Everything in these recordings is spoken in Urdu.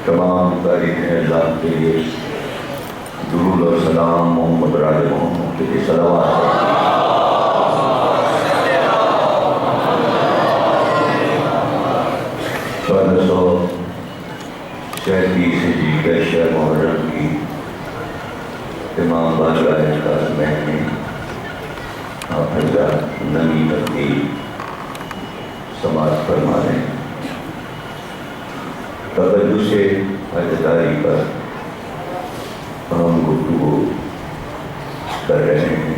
تمام تاریخ اللہ کے لیے درود و سلام محمد راج محمد کے صلوات. 1437 ہجری کے شہر محرم کی امام بارگاہ قاسمین میں آپ حضرات نمی تبدیل سماعت فرما رہے ہیں. تقدس عزاداری پر ہم گفتگو کر رہے ہیں.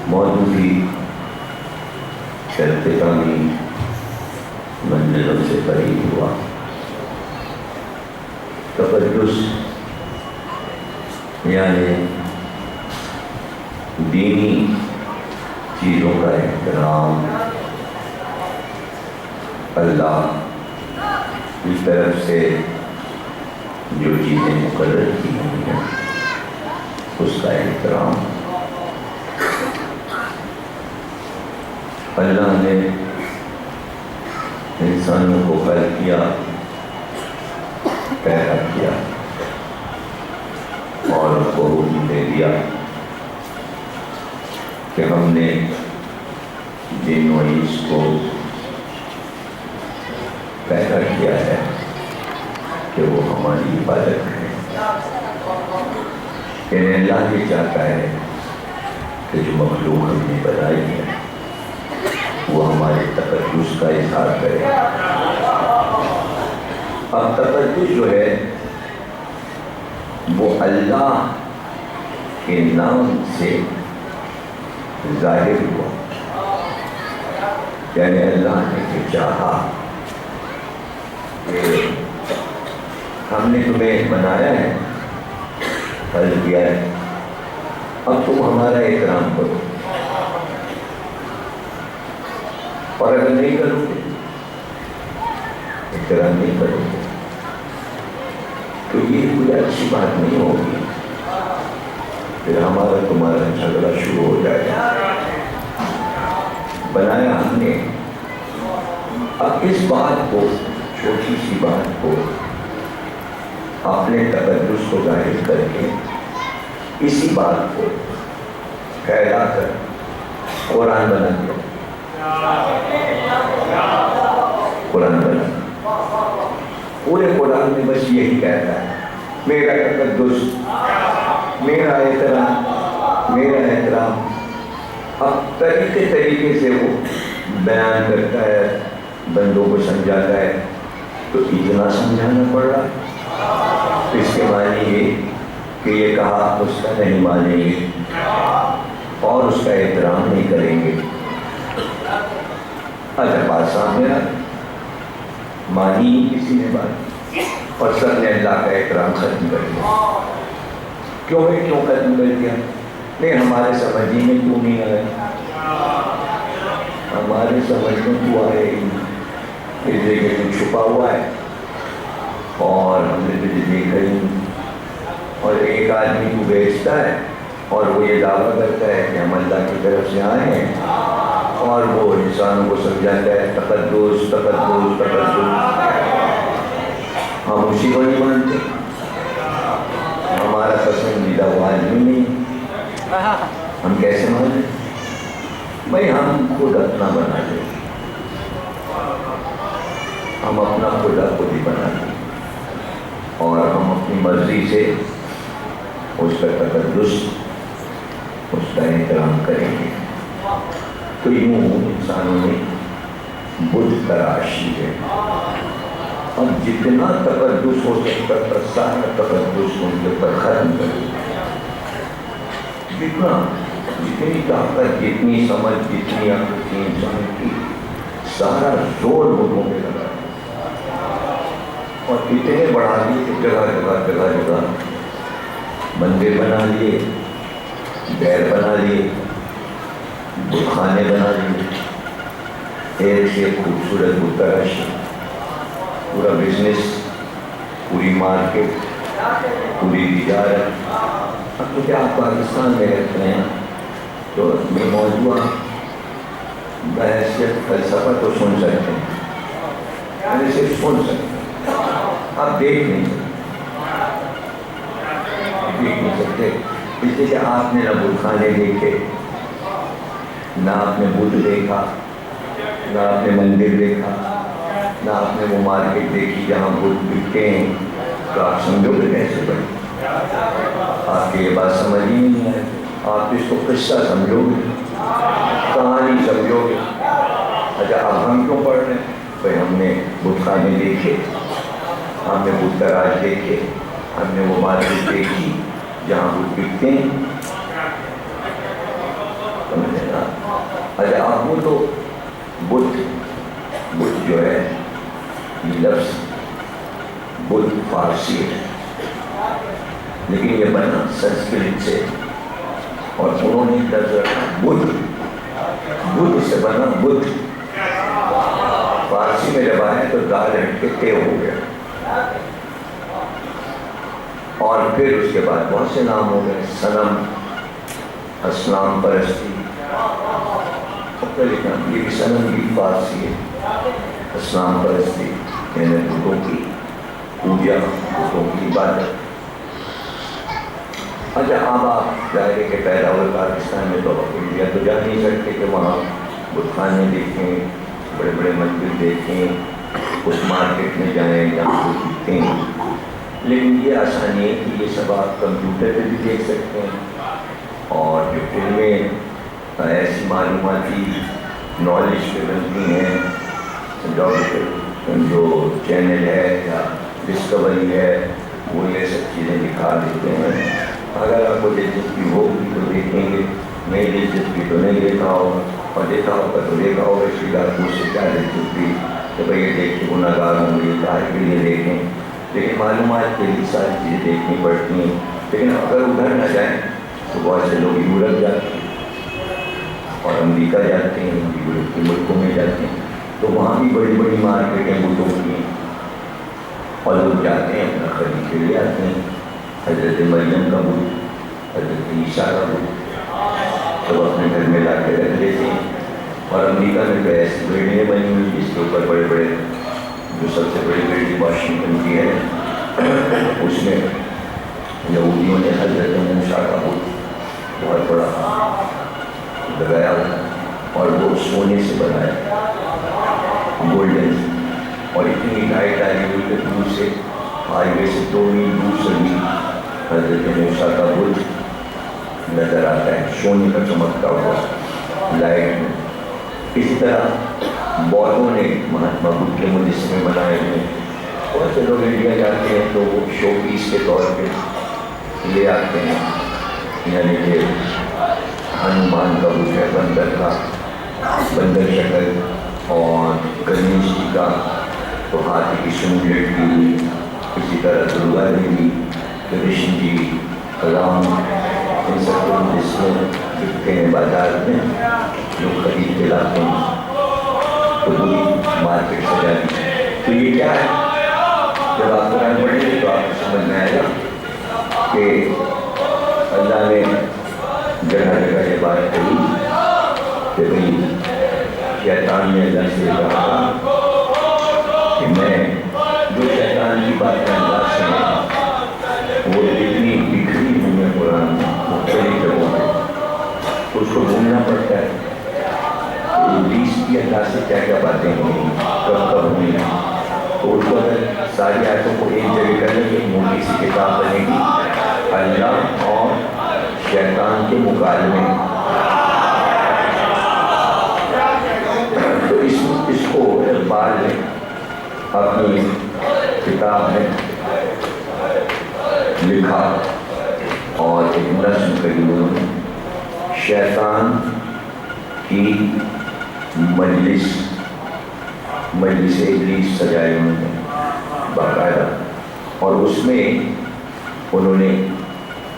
موجودی اختتامی منزلوں سے قریب ہوا. تقدس یعنی دینی چیزوں کا احترام اللہ کی طرف سے جو چیزیں مقرر کی ہوئی ہیں اس کا احترام. اللہ نے انسانوں کو خلق کیا، پیدا کیا اور ان کو حکم دے دیا کہ ہم نے جن و انس کو پیدا کیا ہے کہ وہ ہماری حفاظت کریں. یعنی اللہ یہ چاہتا ہے کہ جو مخلوق ہم نے بنائی ہے وہ ہمارے تقدس کا اظہار کرے. اب تقدس جو ہے وہ اللہ کے نام سے ظاہر ہوا. یعنی اللہ نے چاہا کہ ہم نے تمہیں بنایا ہے، خلق کیا ہے، اب تم ہمارا احترام کرو، اور اگر نہیں کرو گے، احترام نہیں کرو گے تو یہ کوئی اچھی بات نہیں ہوگی. پھر ہمارا تمہارا جھگڑا شروع ہو جائے گا. بنایا ہم نے، اب اس بات کو، چھوٹی سی بات کو اپنے تقدس کو ظاہر کر کے اسی بات کو پھیلا کر قرآن بنا دیا. قرآن بنا پورے قرآن میں بس یہی کہتا ہے میرا تقدس، میرا احترام، میرا احترام. اب طریقے سے وہ بیان کرتا ہے، بندوں کو سمجھاتا ہے. تو اتنا سمجھانا پڑ رہا ہے. اس کے معنی یہ کہ یہ کہا اس کا نہیں مانیں گے اور اس کا احترام نہیں کریں گے. اچھا بات سامنے آ مانی کسی نے بات اور سب نے اللہ کا احترام ختم کر دیا. کیوں ختم کر دیا؟ نہیں ہمارے سمجھنے میں کیوں نہیں آئے؟ ہمارے سمجھ میں کیوں آئے؟ اس جگہ میں چھپا ہوا ہے اور ہم نے تجھے دیکھا ہی. اور ایک آدمی کو بیچتا ہے اور وہ یہ دعویٰ کرتا ہے کہ ہم اللہ کی طرف سے آئے ہیں اور وہ انسانوں کو سمجھاتا ہے تقدس تقدس تقدس. ہم اسی کو نہیں مانتے. ہمارا پسندیدہ وہ آدمی نہیں، ہم کیسے مانیں؟ بھائی ہم خود اپنا بنا لیں، ہم اپنا خدا خود ہی بنا لیں اور ہم اپنی مرضی سے اس کا تقدس، اس کا احترام کریں گے. تو یوں انسانوں نے بت تراشی ہے. اب جتنا تقدس ہو سکتا تھا سارا تقدس ان کے پر ختم کر دیا. جتنی طاقت، جتنی سمجھ، جتنی عقل تھی انسان کی، سارا زور لوگوں پہ لگا اور اتنے بڑھا دیے جگہ جگہ مندر بنا لیے، غیر بنا لیے، بتخانے بنا لیے، ایک سے خوبصورت بت تراشی، پورا بزنس، پوری مارکیٹ، پوری تجارت. اب تو کیا آپ پاکستان میں رہتے ہیں تو یہ موضوع بحثیت فلسفہ تو سن سکتے ہیں یعنی صرف سن سکتے، آپ دیکھ نہیں سکتے، دیکھ نہیں سکتے، اس لیے کہ آپ نے نہ بت خانے دیکھے، نہ آپ نے بدھ دیکھا، نہ آپ نے مندر دیکھا، نہ آپ نے وہ مارکیٹ دیکھی جہاں بدھ بکتے ہیں، تو آپ سمجھو گے کیسے بڑے؟ آپ کی یہ بات سمجھ ہی نہیں آئے، آپ اس کو قصہ سمجھو گے، کہانی سمجھو گے۔ اچھا اب ہم کیوں پڑھ رہے ہیں؟ بھائی ہم نے بت خانے دیکھے، ہم نے بت کا راج دیکھے، ہم نے وہ مارکیٹ دیکھی جہاں بت بکتے ہیں، سمجھے نا؟ اچھا آپ وہ تو بدھ جو ہے یہ لفظ بدھ فارسی ہے، لیکن یہ بنا سنسکرت سے، اور انہوں نے لفظ رکھا بدھ، بدھ سے بنا بدھ، فارسی میں جب آئے تو دال ہٹ کے تے ہو گیا، اور پھر اس کے بعد بہت سے نام ہو گئے، صنم، اسلام پرستی، یہ صنم بھی فارسی ہے، اسلام پرستی یعنی بتوں کی پوجا، بتوں کی عبادت۔ اچھا اب آپ ظاہر کہ پیدا ہوئے پاکستان میں، تو انڈیا تو جا نہیں سکتے کہ وہاں بت خانے دیکھیں، بڑے بڑے مندر دیکھیں، اس مارکیٹ میں جائیں جہاں بت بکتے ہیں، لیکن یہ آسانی ہے کہ یہ سب آپ کمپیوٹر پہ بھی دیکھ سکتے ہیں، اور جو فلمیں ایسی معلوماتی نالج پہ بنتی ہیں، جو چینل ہے یا ڈسکوری ہے، وہ یہ سب چیزیں دکھا دیتے ہیں۔ اگر آپ کو دلچسپی ہوگی تو دیکھیں گے، نہیں دلچسپی تو نہیں دیکھا ہوگا، اور دیکھا ہوگا تو دیکھا ہوگا، اس لیے آپ کو اس سے کیا دلچسپی کہ بھائی یہ دیکھ کے گناہ گار ہوں گے، کاہے کے لیے دیکھیں، لیکن معلومات کے لیے ساری چیزیں دیکھنی پڑتی ہیں۔ لیکن اگر ادھر نہ جائیں تو بہت سے لوگ یورپ جاتے ہیں اور امریکہ جاتے ہیں، یورپ کے ملکوں میں جاتے ہیں، تو وہاں بھی بڑی بڑی مارکیٹیں بتوں کی ہیں، اور لوگ جاتے ہیں اپنا خرید کے لے آتے ہیں، حضرت مریم کا بت، حضرت عیسیٰ کا بت، سب اپنے گھر میں لا کے رکھ لیتے ہیں۔ اور امریکہ میں تو ایسی بلڈنگیں بنی ہوئی جس کے اوپر بڑے بڑے، جو سب سے بڑی بلڈنگ واشنگٹن کی ہے، اس میں یہودیوں نے حضرت موسیٰ کا بت بہت بڑا لگایا ہوا، اور وہ سونے سے بنایا، گولڈن، اور اتنی لائٹ آئی ہوئی کہ دور سے، ہائی وے سے 2 میل دور سے بھی حضرت موسیٰ کا بت نظر آتا ہے، سونے کا چمکتا ہوا لائٹ میں۔ اسی طرح بودھوں نے مہاتما بدھ کے مجسمے بنائے ہوئے، بہت سے لوگ انڈیا جاتے ہیں تو وہ شو پیس کے طور پہ لے آتے ہیں، یعنی کہ ہنومان کا بت ہے بندر کا، بندر شکل، اور گنیش جی کا تو ہاتھی کی سونڈ لٹکی ہوئی، اسی طرح درگا دیوی، کرشن جی، رام، ان سب کو مجسمے بکتے ہیں بازار میں، لوگ خرید کے لاتے ہیں، تو پوری مارکیٹ سجا دی۔ تو یہ کیا ہے؟ جب آپ قرآن پڑھیں گے تو آپ کو سمجھ میں آئے گا کہ اللہ نے جگہ جگہ یہ بات کہی کہ بھئی شیطان نے اللہ سے کہا کہ میں جو شیطان کی باتیں اللہ سے ہیں وہ اتنی بکھری ہوئی ہیں قرآن میں مختلف جگہوں میں، تو اس کو ڈھونڈنا پڑتا ہے ابلیس کی اللہ سے کیا کیا باتیں ہوئی، کب کب ہوئی ہیں، تو اس کو اگر ساری آیتوں کو ایک جگہ کر لیں کہ موٹی سی کتاب بنے گی اللہ اور شیطان کے مکالمے، تو اس کو اقبال نے اپنی کتاب میں لکھا، اور ایک نظم کری انہوں نے، شیطان کی مجلس ابلیس سجائی انہوں نے باقاعدہ، اور اس میں انہوں نے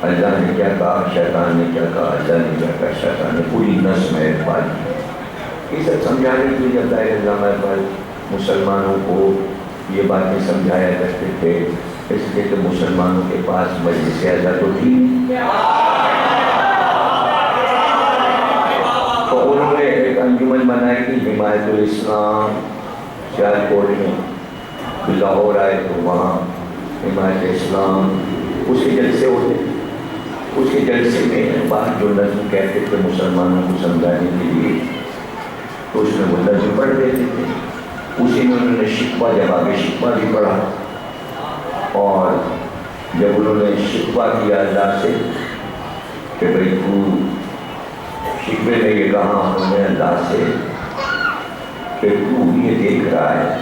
اللہ نے کیا کہا، شیطان نے کیا کہا، اللہ نے کیا کہا، شیطان نے، پوری نظم ہے اقبال کی۔ یہ سب سمجھانے کے لیے جب ظاہر علامہ اقبال مسلمانوں کو یہ باتیں سمجھایا کرتے تھے، اس لیے کہ مسلمانوں کے پاس مجلس اعلیٰ تو تھی، تو انہوں نے ایک انجمن بنائی تھی حمایت الاسلام سیالکوٹ میں، لاہور آئے تو وہاں حمایت اسلام اس کے جلسے ہوتے تھے. اس کے جلسے میں بات جو نظم کہتے تھے مسلمانوں کو سمجھانے کے لیے تو اس میں وہ نظم پڑھ دیتے تھے. اسی میں انہوں نے شکوہ جب آگے شکوہ بھی پڑھا اور جب انہوں نے شکوہ کیا اللہ سے کہ بھئی تو شکوے میں یہ کہا انہوں نے اللہ سے کہ تو یہ دیکھ رہا ہے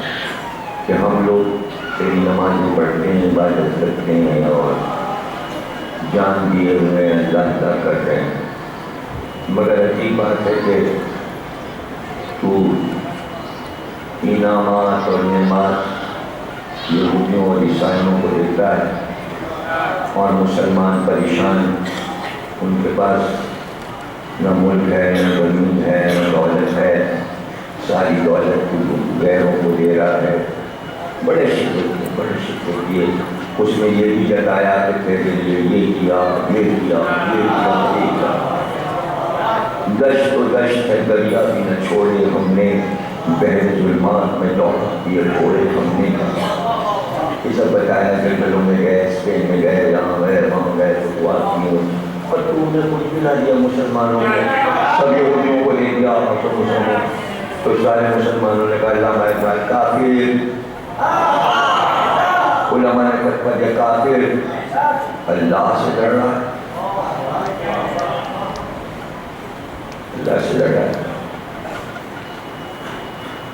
کہ ہم لوگ تیری نماز میں پڑھتے ہیں عبادت کرتے ہیں اور جان دیے ہوئے اللہ تعالیٰ کر رہے ہیں مگر عجیب بات ہے کہ تو انعامات اور نعمات یہودیوں اور عیسائیوں کو دیتا ہے اور مسلمان پریشان ان کے پاس نہ ملک ہے نہ زمین ہے نہ دولت ہے ساری دولت کو غیروں کو دے رہا ہے. بڑے شکر کیے. اس میں یہ بھی جتایا کہ تیرے لیے یہ کیا یہ کیا یہ کیا یہ کیا. دشت و دشت ہے دریا بھی نہ چھوڑے ہم نے بحر ظلمات میں لوٹ دیے چھوڑے ہم نے. یہ سب بتایا جنگلوں میں گئے اسپین میں گئے یہاں گئے وہاں گئے تو دعا کی اور تو نے کچھ بھی نہ دیا مسلمانوں نے. سب یہودیوں کو لے دیا تو سارے مسلمانوں نے کہا علامہ اقبال کافر. علماء نے کہا یہ کافر اللہ سے ڈر رہا ہے اللہ سے ڈر رہا ہے.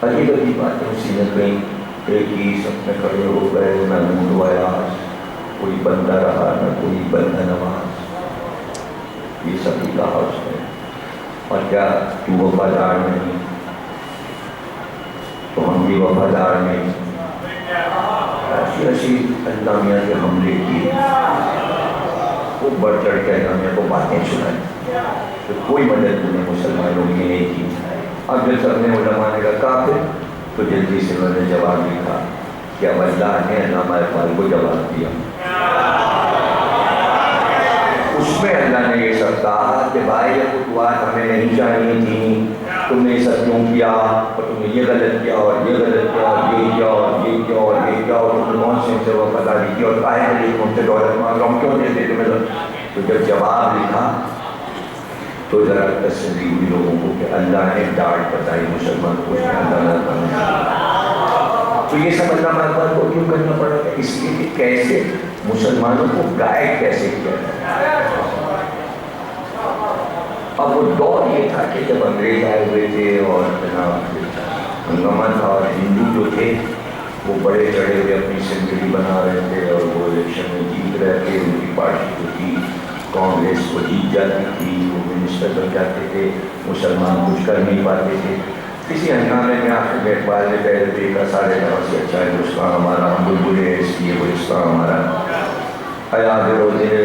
عجیب عجیب باتیں اسی نے کہیں ایک ہی سب میں کھڑے ہو گئے نہ نور و آیاز کوئی بندہ رہا نہ کوئی بندہ نواز. یہ سب ہی کہا اس نے. اور کیا تو وفادار نہیں تو ہم بھی وفادار نہیں. ایسی اللہ میاں کے حملے کی وہ بڑھ چڑھ کے اللہ میاں کو باتیں سنائی تو کوئی مدد انہیں مسلمانوں کی نہیں کی. اب جب سب نے علماء نے کہا کافر تو جلدی سے انہوں نے جواب لکھا کہ اب اللہ نے علامہ اقبال کو جواب دیا. اس میں اللہ نے یہ سب کہا کہ بھائی یہ خطوات ہمیں نہیں چاہیے تھیں تم نے یہ سب کیوں کیا اور تم نے یہ غلط کیا اور یہ غلط کیا اور یہ کیا اور یہ کیا اور یہ کیا اور تم نے کون سے ان سے وفاداری کی اور کاہے کے لیے تم سے دولت مانگ رہا ہوں کیوں دیتے تمہیں. تو جب جواب لکھا تو ذرا تسلی ہوئی لوگوں کو کہ اللہ نے ڈانٹ بتائی مسلمان کو اللہ نہ کرنا. تو یہ سب علامہ اقبال کو کیوں کرنا پڑا تھا؟ اس لیے کہ کیسے مسلمانوں کو گائیڈ کیسے کیا جائے. اب وہ دور یہ تھا کہ جب انگریز آئے ہوئے تھے اور جناب ہنگامہ تھا اور ہندو جو تھے وہ بڑے چڑھے ہوئے اپنی اسمبلی بنا رہے تھے اور وہ الیکشن میں جیت رہے تھے. ان کی پارٹی جو تھی کانگریس کو جیت جاتی تھی وہ منسٹر بن جاتے تھے. مسلمان کچھ کر نہیں پاتے تھے. کسی ہنگامے میں آخر میں اقبال نے پہلے دیکھا سارے طرح سے اچھا ہندوستان ہمارا ہم بلبلے اس لیے گلستان ہمارا حیات روزے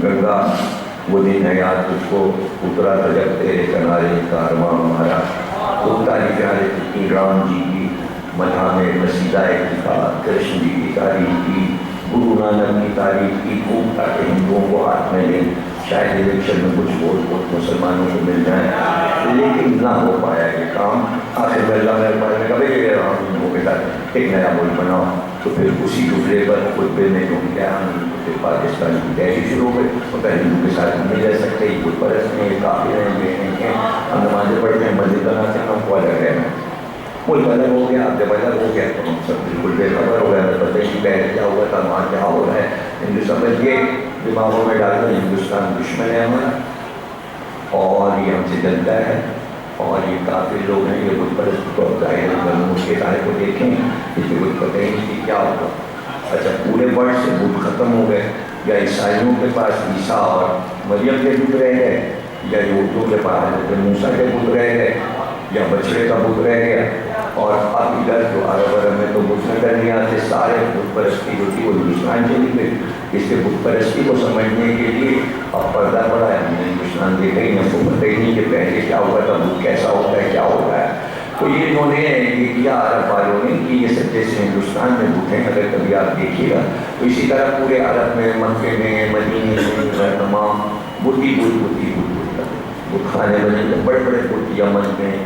گنگا وہ دن ہے یاد تجھ کو اترا تھا جب تیرے کنارے کارواں ہمارا. تاریخ پیارے کی رام جی کی مدح میں قصیدہ اتفاق کرشن جی کی تاریخ کی گرو نانک کی تاریخ کی خوب تاکہ ہندوؤں کو ہاتھ میں لیں شاید الیکشن میں کچھ ووٹ مسلمانوں کو مل جائیں. لیکن نہ ہو پایا یہ کام. آخر میں اللہ نے کبھی کہ ہندوؤں کے ساتھ ایک نیا ملک بناؤ. تو پھر اسی ٹکڑے پر خطبے میں جو کیا پھر پاکستان کی تحریک شروع ہو گئی. تو ہندو کے ساتھ ہم نہیں رہ سکتے یہ بت پرست ہیں یہ کافر ہیں یہ نہیں ہیں ہم نمازیں پڑھتے ہیں مسجد بناتے ہیں ہم کو الگ رہنا. ملک الگ ہو گیا اب جب الگ ہو گیا تو ہم سب بالکل بے خبر ہو گیا. پتہ نہیں پہلے کیا ہوا تھا وہاں کیا ہو رہا ہے. ہندوستان میں یہ دماغوں میں ڈال کر ہندوستان دشمن ہے ہمارا اور یہ ہم سے جلتا ہے اور یہ کافر لوگ ہیں یہ بت پرست کو اس کے سارے کو دیکھیں اس سے کچھ پتہ ہی نہیں کہ کیا ہوگا. اچھا پورے ورلڈ سے بت ختم ہو گئے یا عیسائیوں کے پاس عیسیٰ اور مریم کے بت رہ گئے یا یہودیوں کے پاس حضرت موسیٰ کے بت رہ گئے یا بچڑے کا بت رہ گیا. اور اب ادھر جو عرب میں تو بت نظر نہیں آتے سارے بت پرستی جو تھی وہ ہندوستان چلی گئی. اس کے بت پرستی کو سمجھنے کے لیے اب پردہ پڑا ہے. ہم نے ہندوستان دیکھا ہی ہم کو پتہ ہی نہیں کہ پہلے کیا ہوا تھا بت کیسا ہوتا ہے کیا ہوتا ہے. تو یہ انہوں نے یہ کیا عرب والوں نے کہ یہ سب جیسے ہندوستان میں بت ہیں اگر کبھی آپ دیکھیے گا تو اسی طرح پورے عرب میں مکے میں مدینے میں تمام بت بت خانے بنے تھے. بڑے بڑے بت یمن میں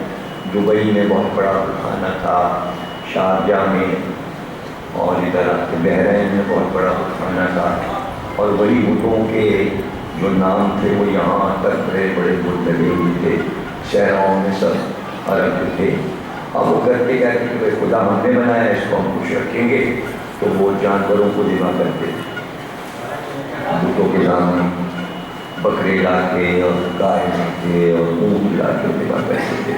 دبئی میں بہت بڑا بت خانہ تھا. شارجہ میں اور ادھر بحرین میں بہت بڑا خانہ تھا، اور وہی بتوں کے جو نام تھے وہ یہاں تک بڑے بڑے بت لگے ہوئے تھے، شہروں میں سب عرب تھے۔ اب وہ کرتے کہتے کہ بھائی خدا ہم نے بنایا ہے، اس کو ہم خوش رکھیں گے، تو وہ جانوروں کو ذبح کرتے تھے بتوں کے سامنے، بکرے لاتے اور گائے لاتے اور اونٹ لاتے ذبح کرتے تھے،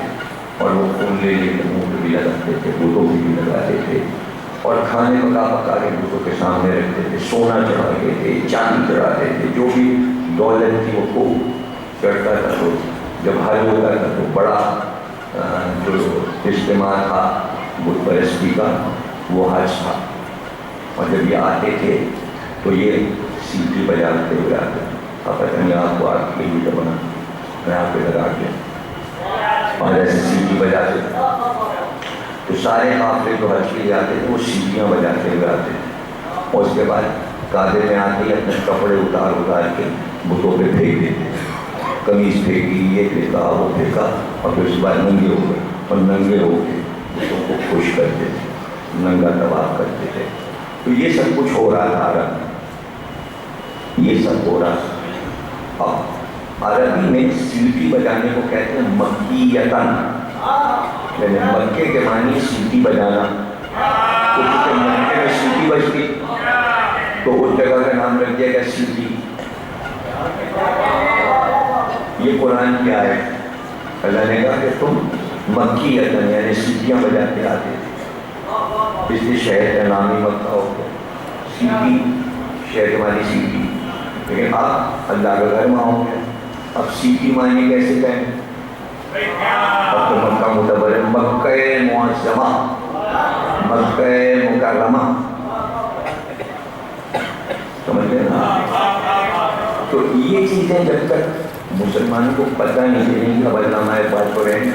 اور وہ خون لے لے کے اونٹ بھی لگاتے تھے، بتوں بھی لگاتے تھے، اور کھانے پکا پکا کے بتوں کے سامنے رکھتے تھے، سونا چڑھاتے تھے، چاندی چڑھاتے تھے، جو بھی دولت تھی وہ خوب چڑھتا تھا۔ تو جب حل ہوتا تھا تو بڑا جو اجتماع تھا بت پرستی کا وہ حج تھا، اور جب یہ آتے تھے تو یہ سیٹی بجاتے ہوئے آتے تھے۔ اب پتہ نہیں آپ کو آگ کے لیے بنا، میں آپ پہ لگا دیا، اور ایسے سیٹی بجاتے تھے تو سارے قافلے جو حج کے لیے آتے تھے وہ سیٹیاں بجاتے ہوئے آتے تھے، اور اس کے بعد کعبے میں آتے ہی اپنے کپڑے اتار کے بتوں پہ پھینک دیتے تھے، قمیض پھینکی، یہ پھینکا وہ پھینکا، اور پھر اس کے بعد ننگے ہو گئے، اور ننگے ہو کے بتوں کو خوش کرتے تھے، ننگا طواف کرتے تھے۔ تو یہ سب کچھ ہو رہا تھا عرب میں، یہ سب ہو رہا تھا۔ اب عربی میں سیٹی بجانے کو کہتے ہیں مکیتن، یعنی مکے کے معنی سیٹی بجانا، کیونکہ مکے میں سیٹی بجتی تو اس جگہ کا نام لگ جائے گا سیٹی۔ یہ قرآن کی آیت، اللہ نے کہا کہ تم مکیتن یعنی سیٹیاں بجاتے آتے تھے، اس لیے شہر کا نام ہی مکہ ہو گیا، سیٹی شہر والی سیٹی۔ لیکن اب اللہ کا گھر وہاں ہو گیا، اب سیٹی معنی کیسے کہیں؟ اب تو مکہ متبر ہے، مکہ معظمہ، مکہ مکرمہ، سمجھ گئے نا؟ تو یہ چیزیں جب تک مسلمانوں کو پتہ نہیں چلیں گی، اب علامہ اقبال کو رہے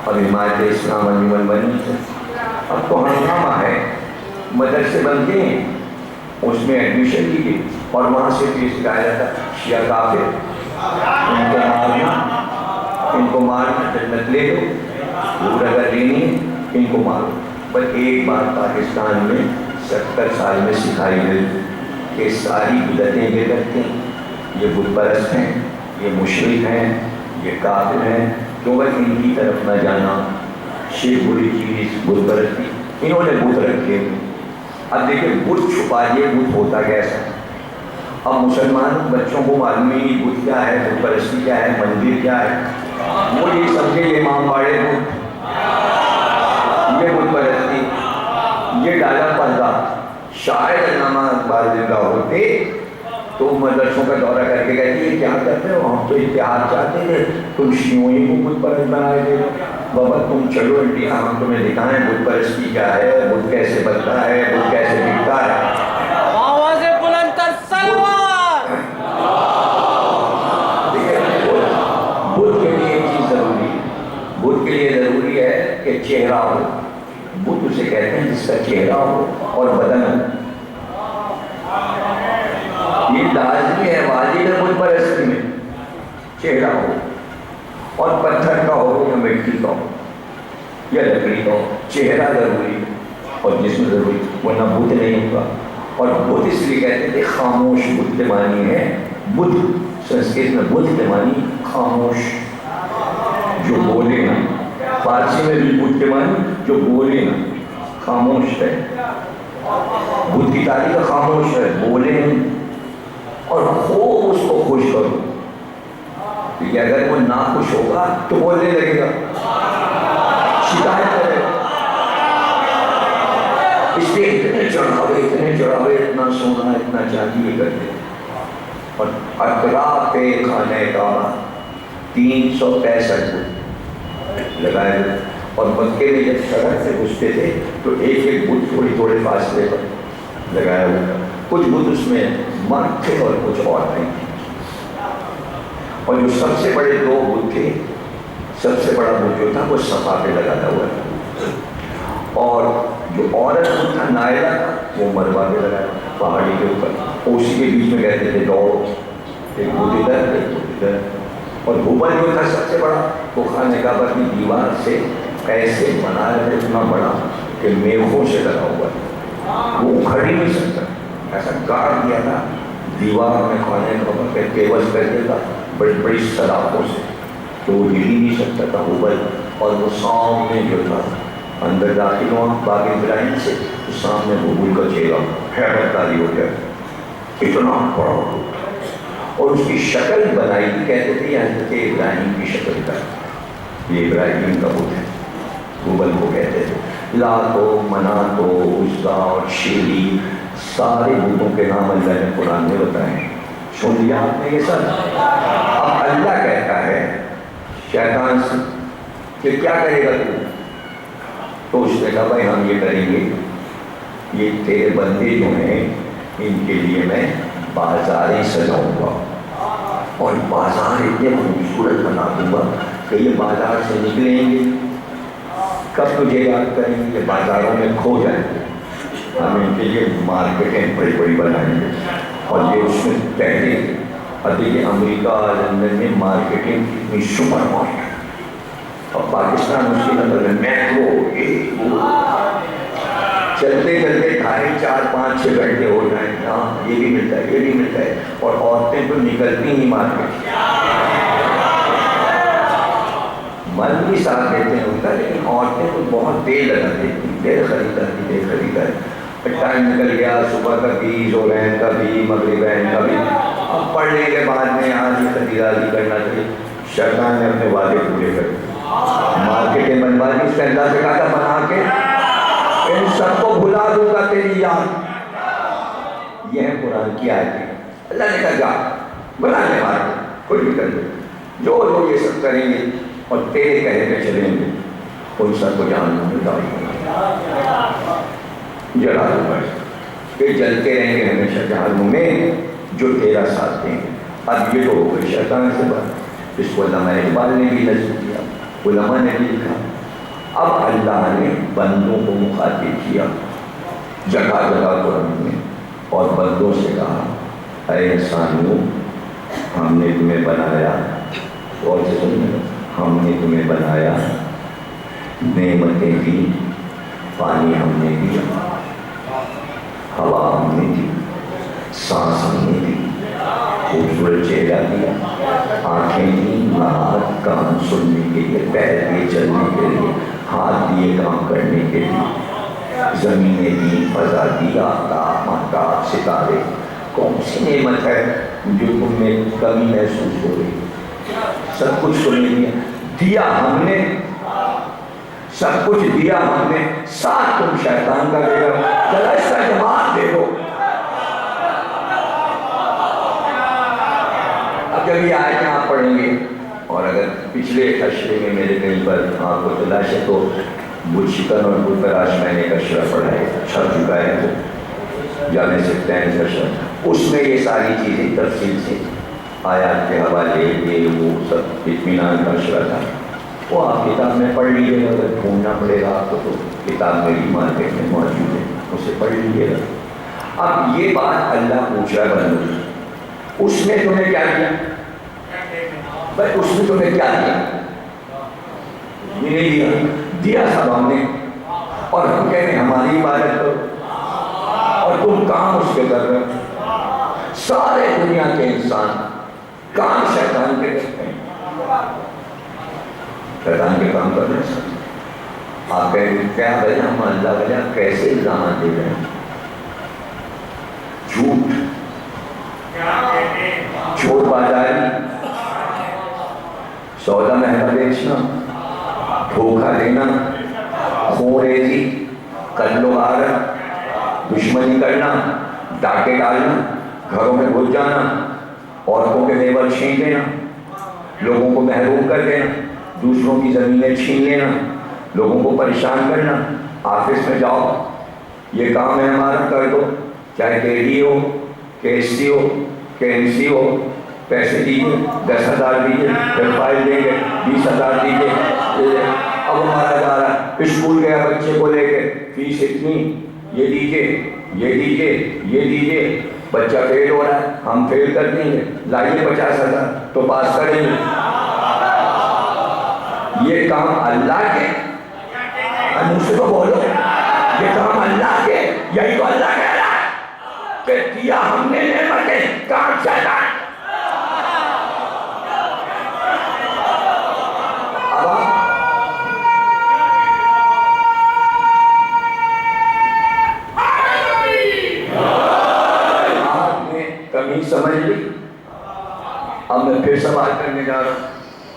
اور حمایت اسلام انجمن بنی سے اب تو ہنگامہ ہے، مدرسے بنتے ہیں، اس میں ایڈمیشن لیجیے، اور وہاں سے بھی سکھایا جاتا شیعہ کافر، ان کو مارنا، ان کو مارنا، جنت لے لو، دور اگر لینی ہے ان کو مارو۔ بس ایک بات پاکستان میں 70 سال میں سکھائی گئی کہ ساری بدعتیں یہ کرتے ہیں، یہ بت پرست ہیں، یہ مشرک ہیں، یہ کافر ہیں، تو بس ان کی طرف نہ جانا، شرک بری چیز بت پرستی، انہوں نے بت رکھے۔ اب دیکھیں بت چھپا دیے، بت ہوتا کیسا؟ اب مسلمان بچوں کو معلوم ہی نہیں بت کیا ہے، بت پرستی کیا ہے، مندر کیا ہے، وہ یہ سمجھے یہ امام باڑے بت، یہ بت پرستی، یہ ڈالا پردہ۔ شاید علامہ اقبال زندہ ہوتے تو مدرسوں کا دورہ کر کے کہتے ہیں کیا کرتے ہو، ہم تو اتحاد چاہتے تھے، تم شیعوں ہی کو بت پرست بنائے دے دو، بابا تم چلو انڈیا، ہم تمہیں دکھائیں بت پرستی کیا ہے، بت کیسے بنتا ہے، بت کیسے بکتا ہے۔ آواز بلند تر سلوات۔ بت کے لیے ایک چیز ضروری ہے، بت کے لیے ضروری ہے کہ چہرہ ہو، بت اسے کہتے ہیں جس کا چہرہ ہو اور بدن ہو، یہ لازمی ہے، واجب ہے بت پرستی میں، چہرہ ہو، اور پتھر کا ہو یا مٹی کا ہو یا لکڑی کا ہو، چہرہ ضروری ہے اور جسم ضروری، ورنہ بت نہیں ہوگا۔ اور بت اس لیے کہتے ہیں خاموش، بت کے معنی ہے بدھ، سنسکرت میں بدھ کے معنی خاموش، جو بولے نا، فارسی میں بھی بدھ کے معنی جو بولے نا، خاموش ہے، بدھ کی تاریخ خاموش ہے، بولے نہیں، اور خوب اس کو خوش کرو، کیونکہ اگر وہ نہ خوش ہوگا تو بولنے لگے گا، شکایت کرے گا، اس لیے اتنے چڑھاوے، اتنا سونا، اتنا چاندی یہ کرتے ہیں۔ اور اطراف خانہ کعبہ 365 بت لگائے ہوئے، اور مکے میں جب سڑک سے گھستے تھے تو ایک ایک بت تھوڑے فاصلے پر لگایا ہوا تھا، کچھ بت اس میں مرد تھے اور کچھ اور نہیں تھے، اور جو سب سے بڑے 2 بت تھے، سب سے بڑا بت جو تھا وہ صفا پہ لگاتا ہوا تھا، اور جو عورت بت تھا نائلہ کا وہ مروہ پہ لگایا پہاڑی کے اوپر، اسی کے بیچ میں کہتے تھے دوڑو، ایک بت ادھر ایک بت ادھر، اور ہبل جو تھا سب سے بڑا وہ خانہ کعبہ کی دیوار سے ایسے بنایا تھا اتنا بڑا کہ میخوں سے لگا ہوا ہے، وہ اکھڑ ہی نہیں سکتا، ایسا گاڑ دیا تھا دیوار میں کھانے کا ٹیبل کر دیتا بڑی بڑی سلاخوں سے، تو وہ ہل ہی نہیں سکتا تھا ہبل، اور وہ سامنے جو تھا اندر داخل ہوا باغ ابراہیم سے، تو سامنے ہبل کا چہرہ حیرت تاری ہو گیا، اتنا بڑا ہو، اور اس کی شکل بنائی تھی، کہتے تھے یہ حضرت ابراہیم کی شکل کا، یہ ابراہیم کا بت ہے، ہبل کو کہتے تھے۔ لات و منات و عزا اور شیری سارے بتوں کے نام اللہ نے قرآن میں بتائے ہیں، سن لیا آپ نے یہ سب؟ اب اللہ کہتا ہے شیطان سے کہ کیا کرے گا تو اس نے کہا بھائی ہم یہ کریں گے، یہ تیرے بندے جو ہیں ان کے لیے میں بازاریں سجاؤں گا، اور بازار اتنے خوبصورت بنا دوں گا کہ یہ بازار سے نکلیں گے، کب تجھے یاد کریں گے، یہ بازاروں میں کھو جائیں گے، ہم ان کے لیے مارکیٹیں بڑی بڑی بنائیں گے، اور یہ اس میں پہلے دیکھیے امریکہ لندن میں مارکیٹنگ اتنی سپر مارکیٹ، اور پاکستان اس کی نظر میں میٹرو چلتے چلتے 2.5 4 5 6 گھنٹے ہو جائیں، ہاں یہ بھی ملتا ہے یہ بھی ملتا ہے، اور عورتیں تو نکلتی ہی مارکیٹ، مرد بھی ساتھ دیتے ہیں ان کا، لیکن عورتیں تو بہت دیر لگا دیتی ہیں، دیر خریداری، ٹائم نکل گیا، صبح کا بھی زورین کا بھی مغربین کا بھی، اب پڑھنے کے بعد میں آج یہ خریداری کرنا چاہیے، شیطان نے اپنے وعدے پورے کر دیے، مارکیٹیں بنوا دی، اس کا اللہ سے کہا تھا بنا کے ان سب کو بھلا دوں گا تیری یاد، یہ ہے قرآن کی آیتیں، اللہ نے کہا جا بنا لے مارکیٹ، کوئی بھی کر دے، جو لوگ یہ سب کریں گے اور تیرے کہے پہ چلیں گے ان سب کو جہنم میں ڈال دوں گا، جلا دوں گا، کہ جلتے رہیں گے ہمیشہ جہنم میں جو تیرا ساتھ دیں گے۔ اب یہ تو ہو گئی شیطان سے بات، اس کو علامہ اقبال نے بھی نظم کیا، علماء نے بھی لکھا۔ اب اللہ نے بندوں کو مخاطب کیا جگہ جگہ قرآن میں، اور بندوں سے کہا اے انسانوں ہم نے تمہیں بنایا، اور سے سنیں، ہم نے تمہیں بنایا، نعمتیں دی، پانی ہم نے دیا، ہوا ہم نے دی، سانس ہم نے دی، خوبصورت چہرہ دیا، آنکھیں دی، ناک کان سننے کے لیے، پیر دیے چلنے کے لیے، ہاتھ دیے کام کرنے کے لیے، زمینیں دی، فضا دی، آفتاب ماہتاب ستارے، کون سی نعمت ہے جو تم میں کمی محسوس ہو رہی؟ سب کچھ تو نہیں دیا ہم نے، سب کچھ دیا ہم نے، ساتھ تم شیطان کا دے گا، ذرا اس کا جواب دے دو۔ اب جب یہ آیتیں آپ پڑھیں گے، اور اگر پچھلے اشرے میں میرے کہیں پر آپ کو تلاش ہے تو بت شکن اور بت پراش میں نے ایک اشرہ پڑھا ہے، چھپ چکا ہے تو جانے سکتے ہیں اشرہ، اس میں یہ ساری چیزیں تفصیل سے آیات کے حوالے یہ وہ سب اطمینان کا اشرہ تھا، وہ آپ کتاب میں پڑھ لیجیے گا، اگر ڈھونڈنا پڑے گا آپ کو تو کتاب میری مارکیٹ میں موجود ہے، اسے پڑھ لیجیے گا۔ اب یہ بات اللہ پوچھ رہا ہے بندوں، اس نے تمہیں کیا دیا؟ بھائی اس نے تمہیں کیا دیا؟ نہیں دیا، دیا سب ہم نے، اور ہم کہتے ہیں ہماری عبادت کرو، اور تم کام اس کے کر رہے ہو، سارے دنیا کے انسان کام شیطان کے کرتے ہیں، شیطان کے کام کر رہے ہیں۔ آپ کہیں گے کیا وجہ، ہم اللہ وجہ کیسے الزامات دے رہے ہیں؟ جھوٹ، چور بازاری، سودا مہنگا بیچنا، دھوکہ دینا، خوریزی، قتل و غارت، دشمنی کرنا، ڈاکے ڈالنا، گھروں میں گھس جانا، عورتوں کے زیور چھین لینا، لوگوں کو محروم کر دینا، دوسروں کی زمینیں چھین لینا، لوگوں کو پریشان کرنا، آفس میں جاؤ یہ کام ہے ہمارا کر دو، چاہے KD ہو، KSC ہو، KMC ہو، پیسے دیجیے، 10,000 دیجیے، پھر فائل دیں گے 20,000 دیجیے، اب ہمارا جا رہا ہے اسکول گیا بچے کو لے کے، فیس اتنی، یہ دیجیے یہ دیجیے یہ دیجیے، بچہ فیل ہو رہا ہے، ہم فیل کر دیں گے، لائیے 50,000 تو پاس کریں گے۔ یہ کام اللہ کے، مجھ سے تو بولو، یہ تو ہم اللہ کے، یہی تو اللہ کہہ رہا ہے کہ دیا ہم نے نعمتیں، کام شیطان. اب آپ نے کمی سمجھ لی. اب میں پھر سوال کرنے جا رہا ہوں.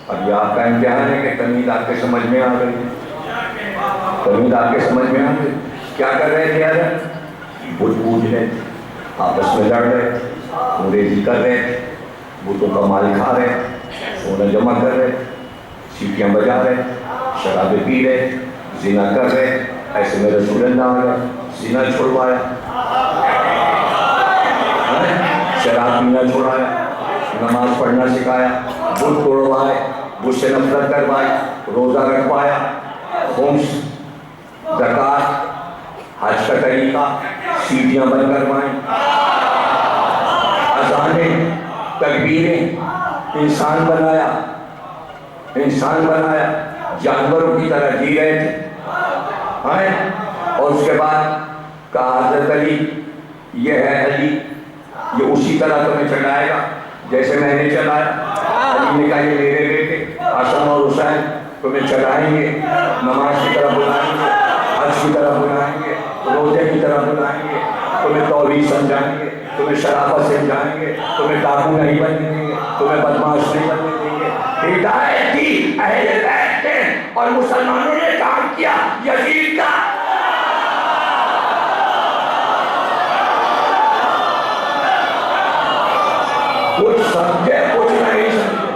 اب یہ آپ کا امتحان ہے کہ تمیز آپ کے سمجھ میں آ گئی. تمیز آپ کے سمجھ میں آ گئی. کیا کر رہے تھے یار؟ بت پوج رہے تھے، آپس میں لڑ رہے تھے، انگریزی کر رہے تھے، بتوں کا مال کھا رہے تھے، سونا جمع کر رہے تھے، سیٹیاں بجا رہے تھے، شرابیں پی رہے تھے، زنا کر رہے تھے. ایسے میں رسول اللہ آ گیا، زنا چھڑوایا، شراب پینا چھڑایا، نماز پڑھنا سکھایا، بت توڑوائے، بت سے نفرت کروائی، روزہ رکھوایا، خمس، زکوٰۃ، حج کا طریقہ، سیٹیاں بند کروائیں، اذانیں، تکبیریں. انسان بنایا، انسان بنایا، جانوروں کی طرح جی رہے تھے. اور اس کے بعد کہا حضرت علی یہ ہے علی، یہ اسی طرح تمہیں چڑھائے گا جیسے میں نے چلایا. علی نے کہا یہ میرے بیٹے حسن اور حسین تمہیں چڑھائیں گے، نماز کی طرح بلائیں گے، حج کی طرح بلائیں گے، روزے کی طرح بلائیں گے، تمہیں توحید سمجھائیں گے، تمہیں شرافت سمجھائیں گے، تمہیں ڈاکو نہیں بننے دیں گے، تمہیں بدماش نہیں بننے دیں گے. ہدایت دی اہل بیت نے اور مسلمانوں نے کام کیا یزید کا. کچھ سمجھے کچھ نہیں سمجھے.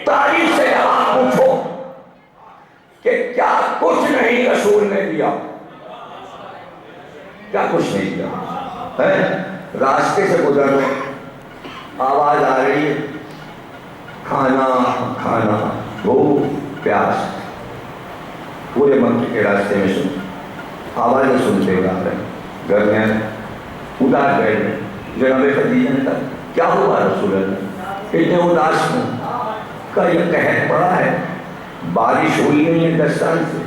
تاریخ سے جواب پوچھو کہ کیا کچھ نہیں رسول نے دیا؟ کیا کچھ نہیں دیا؟ راستے سے گزر رہے، آواز آ رہی ہے کھانا کھانا، بھوک پیاس. پورے مکے کے راستے میں سن آوازیں سنتے ہوئے آ رہے ہیں. گھر میں اداس بیٹھ گئے. جناب خدیجہ نے کہا کیا ہوا رسول اللہ اتنے اداس میں؟ کہا یہ قحط پڑا ہے، بارش ہوئی نہیں ہے 10 سال سے،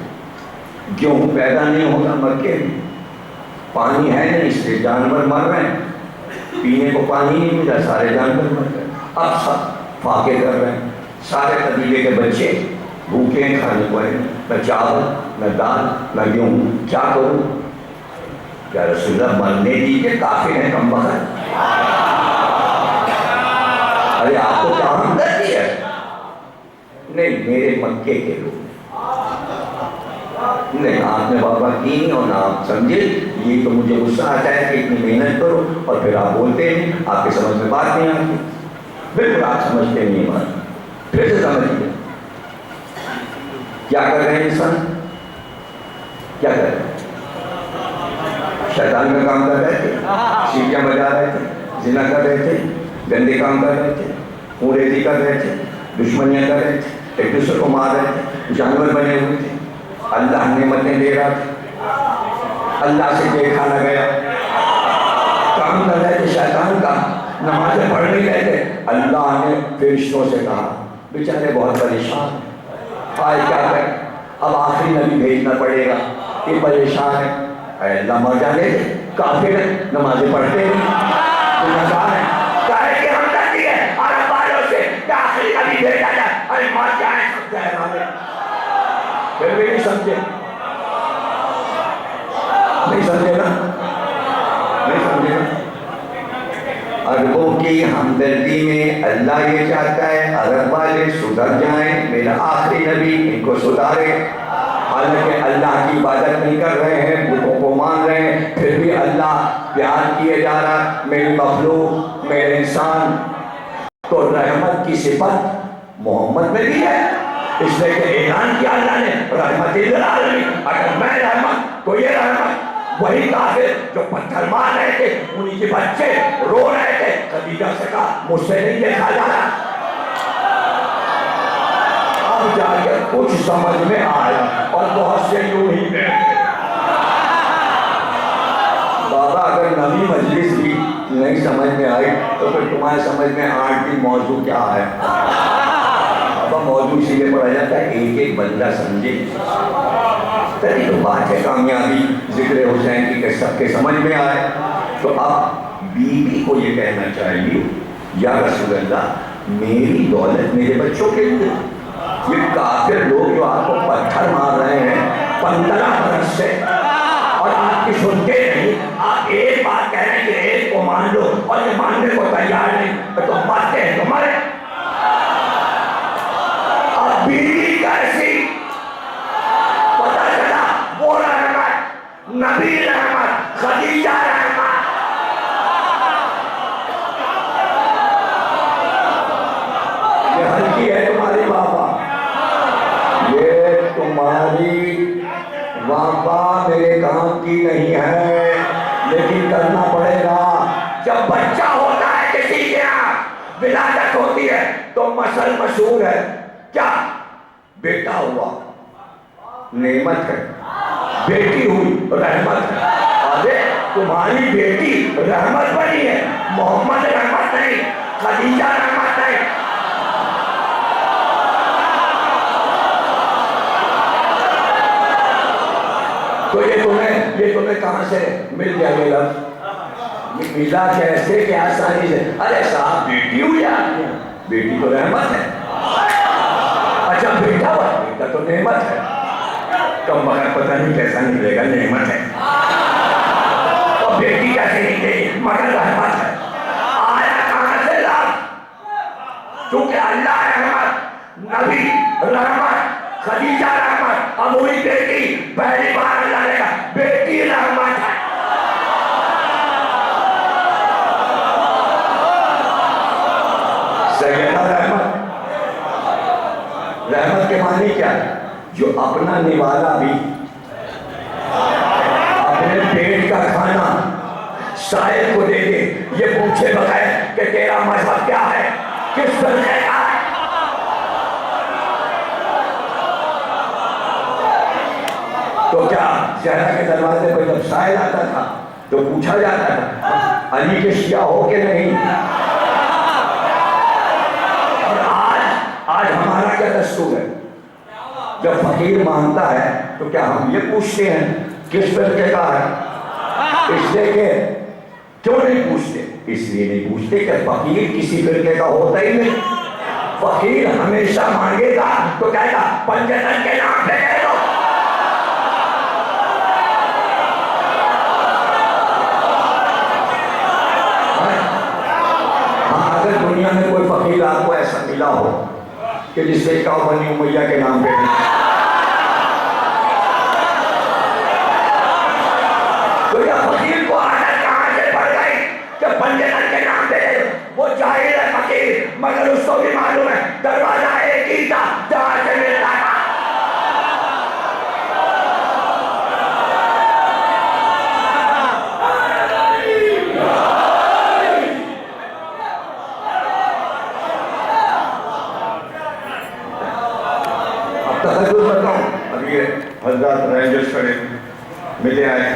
گیہوں پیدا نہیں ہوتا مکے میں، پانی ہے نہیں اس لیے جانور مر رہے ہیں، پینے کو پانی نہیں ملا سارے جانور مر گئے. اب سب فاقے کر رہے ہیں، سارے قبیلے کے بچے بھوکے ہیں، کھانے کو ہے نہ چاول نہ دال نہ گیہوں. کیا کروں؟ کیا رسول اللہ مرنے دیجیے، کافر ہیں کم بخت. ارے آپ کو کیا ہمدردی ہے؟ نہیں میرے مکے کے لوگ نہیں، آپ نے بابا کی نہیں اور نہ آپ سمجھے. یہ تو مجھے غصہ آتا ہے کہ اتنی محنت کرو اور پھر آپ بولتے ہیں آپ کے سمجھ میں بات نہیں آتی. بالکل آپ سمجھتے نہیں ہیں بات، پھر سے سمجھیے کیا کر رہے ہیں انسان، کیا کر رہے ہیں. شیطان کا کام کر رہے تھے، سیٹیاں بجا رہے تھے، زنا کر رہے تھے، گندے کام کر رہے تھے، خونریزی کر رہے تھے، دشمنیاں کر رہے تھے، ایک دوسرے کو مار رہے تھے، جانور بنے ہوئے تھے. اللہ نعمتیں دے رہا تھا، اللہ سے دیکھا نہ گیا. کام کر رہے تھے شیطان کا، نمازیں پڑھ نہیں رہے تھے. اللہ نے فرشتوں سے کہا بیچارے بہت پریشان ہیں، آئے کیا کریں، اب آخری نبی بھیجنا پڑے گا، یہ پریشان ہے. اے اللہ مر جانے دے، کافر ہیں، نمازیں پڑھتے نہیں، گنہگار ہیں. کہے کہ ہم کرتی ہے عرب والوں سے کہ آخری نبی بھیجا جائے. ارے مر جائیں سب جائے ہمیں، پھر بھی نہیں سمجھے. نہیں سمجھے نا، نہیں سمجھے نا. عربوں کی ہمدردی میں اللہ یہ چاہتا ہے عرب والے سدھر جائیں، میرا آخری نبی ان کو سدھارے. حالانکہ اللہ کی عبادت نہیں کر رہے ہیں، بتوں کو مان رہے ہیں، پھر بھی اللہ پیار کیے جا رہا ہے. میری مخلوق، میرے انسان. تو رحمت کی صفت محمد میں بھی ہے، اس لیے کہ اعلان کیا اللہ نے رحمت للعالمین. اگر میں رحمت تو یہ رحمت. وہی کافر جو پتھر مار رہے تھے، انہی کے بچے رو رہے تھے. خدیجہ سے کہا مجھ سے نہیں دیکھا جا رہا. اب جا کے کچھ سمجھ میں آیا اور بہت سے یوں ہی بابا اگر نبی مجلس بھی نہیں سمجھ میں آئی تو پھر تمہارے سمجھ میں آج بھی موضوع کیا ہے؟ اب دفعہ موضوع اسی لیے پڑھا جاتا ہے ایک ایک بندہ سمجھے. تبھی تو بات ہے کامیابی. ذکر حسین کی کہ سب کے سمجھ میں آئے. تو آپ بیوی کو یہ کہنا چاہیے یا رسول اللہ میری دولت میرے بچوں کے لیے. یہ کافر لوگ جو آپ کو پتھر مار رہے ہیں 15 برس سے اور آپ کی سنتے نہیں, آپ ایک بات کہہ رہے ہیں کہ ایک کو مان لو اور یہ ماننے کو تیار نہیں, تو تم مانتے ہیں تمہارے. اب بیوی کیسی پتہ چلا وہ رحمت, نبی رحمت, خدیجہ رحمت. یہ ہلکی ہے تمہاری بابا, یہ تمہاری واپا میرے کام کی نہیں ہے, لیکن کرنا پڑے گا. جب بچہ ہوتا ہے کسی کے یہاں ولادت ہوتی ہے تو مسل مشہور ہے کیا, بیٹا ہوا نعمت ہے, بیٹی ہوئی رحمت ہے. ارے تمہاری بیٹی رحمت بنی ہے, محمد رحمت نہیں, خدیجہ رحمت نہیں. تو یہ تمہیں کہاں سے مل گیا یہ لفظ؟ ملا کیسے کہ آسانی سے؟ ارے صاحب بیٹی ہوئی آپ نے, بیٹی تو رحمت ہے. اچھا بیٹا ہوا, بیٹا تو نعمت ہے. کم مگر پتہ نہیں کیسا نکلے گا, نعمت ہے. اور بیٹی کیسے نکلے مگر رحمت ہے. آیا کہاں سے لفظ؟ چونکہ اللہ رحمت, نبی رحمت, خدیجہ رحمت, اب وہی بیٹی پہلی بار اللہ نے کہا بیٹی رحمت ہے. سیدہ رحمت, رحمت کے معنی کیا ہے؟ جو اپنا نوالا بھی اپنے پیٹ کا کھانا سائل کو دے دے, یہ پوچھے بغیر کہ تیرا مذہب کیا ہے, کس فرقے کا ہے. تو کیا زہرا کے دروازے پر جب سائل آتا تھا تو پوچھا جاتا تھا علی کے شیعہ ہو کہ نہیں؟ اور آج ہمارا کیا دستور ہے؟ جب فقیر مانگتا ہے تو کیا ہم یہ پوچھتے ہیں کس فرقے کا ہے؟ اس لیے کہ کیوں نہیں پوچھتے؟ اس لیے نہیں پوچھتے کہ فقیر کسی فرقے کا ہوتا ہی نہیں. فقیر ہمیشہ مانگے گا تو کہے گا پنجتن کے نام پہ کہہ دو. اگر دنیا میں کوئی فقیر آپ کو ایسا ملا ہو کہ جس سے کہا بنی امیہ کے نام پہ تو یہ فقیر کو عادت کہاں سے پڑ گئی کہ پنجتن کے نام پہ وہ جاہل ہے فقیر, مگر اس کو بھی معلوم ہے دروازہ ایک ہی تھا جہاں سے ملتا تھا. ابھی حضرات رینجرز کھڑے ملے آئے,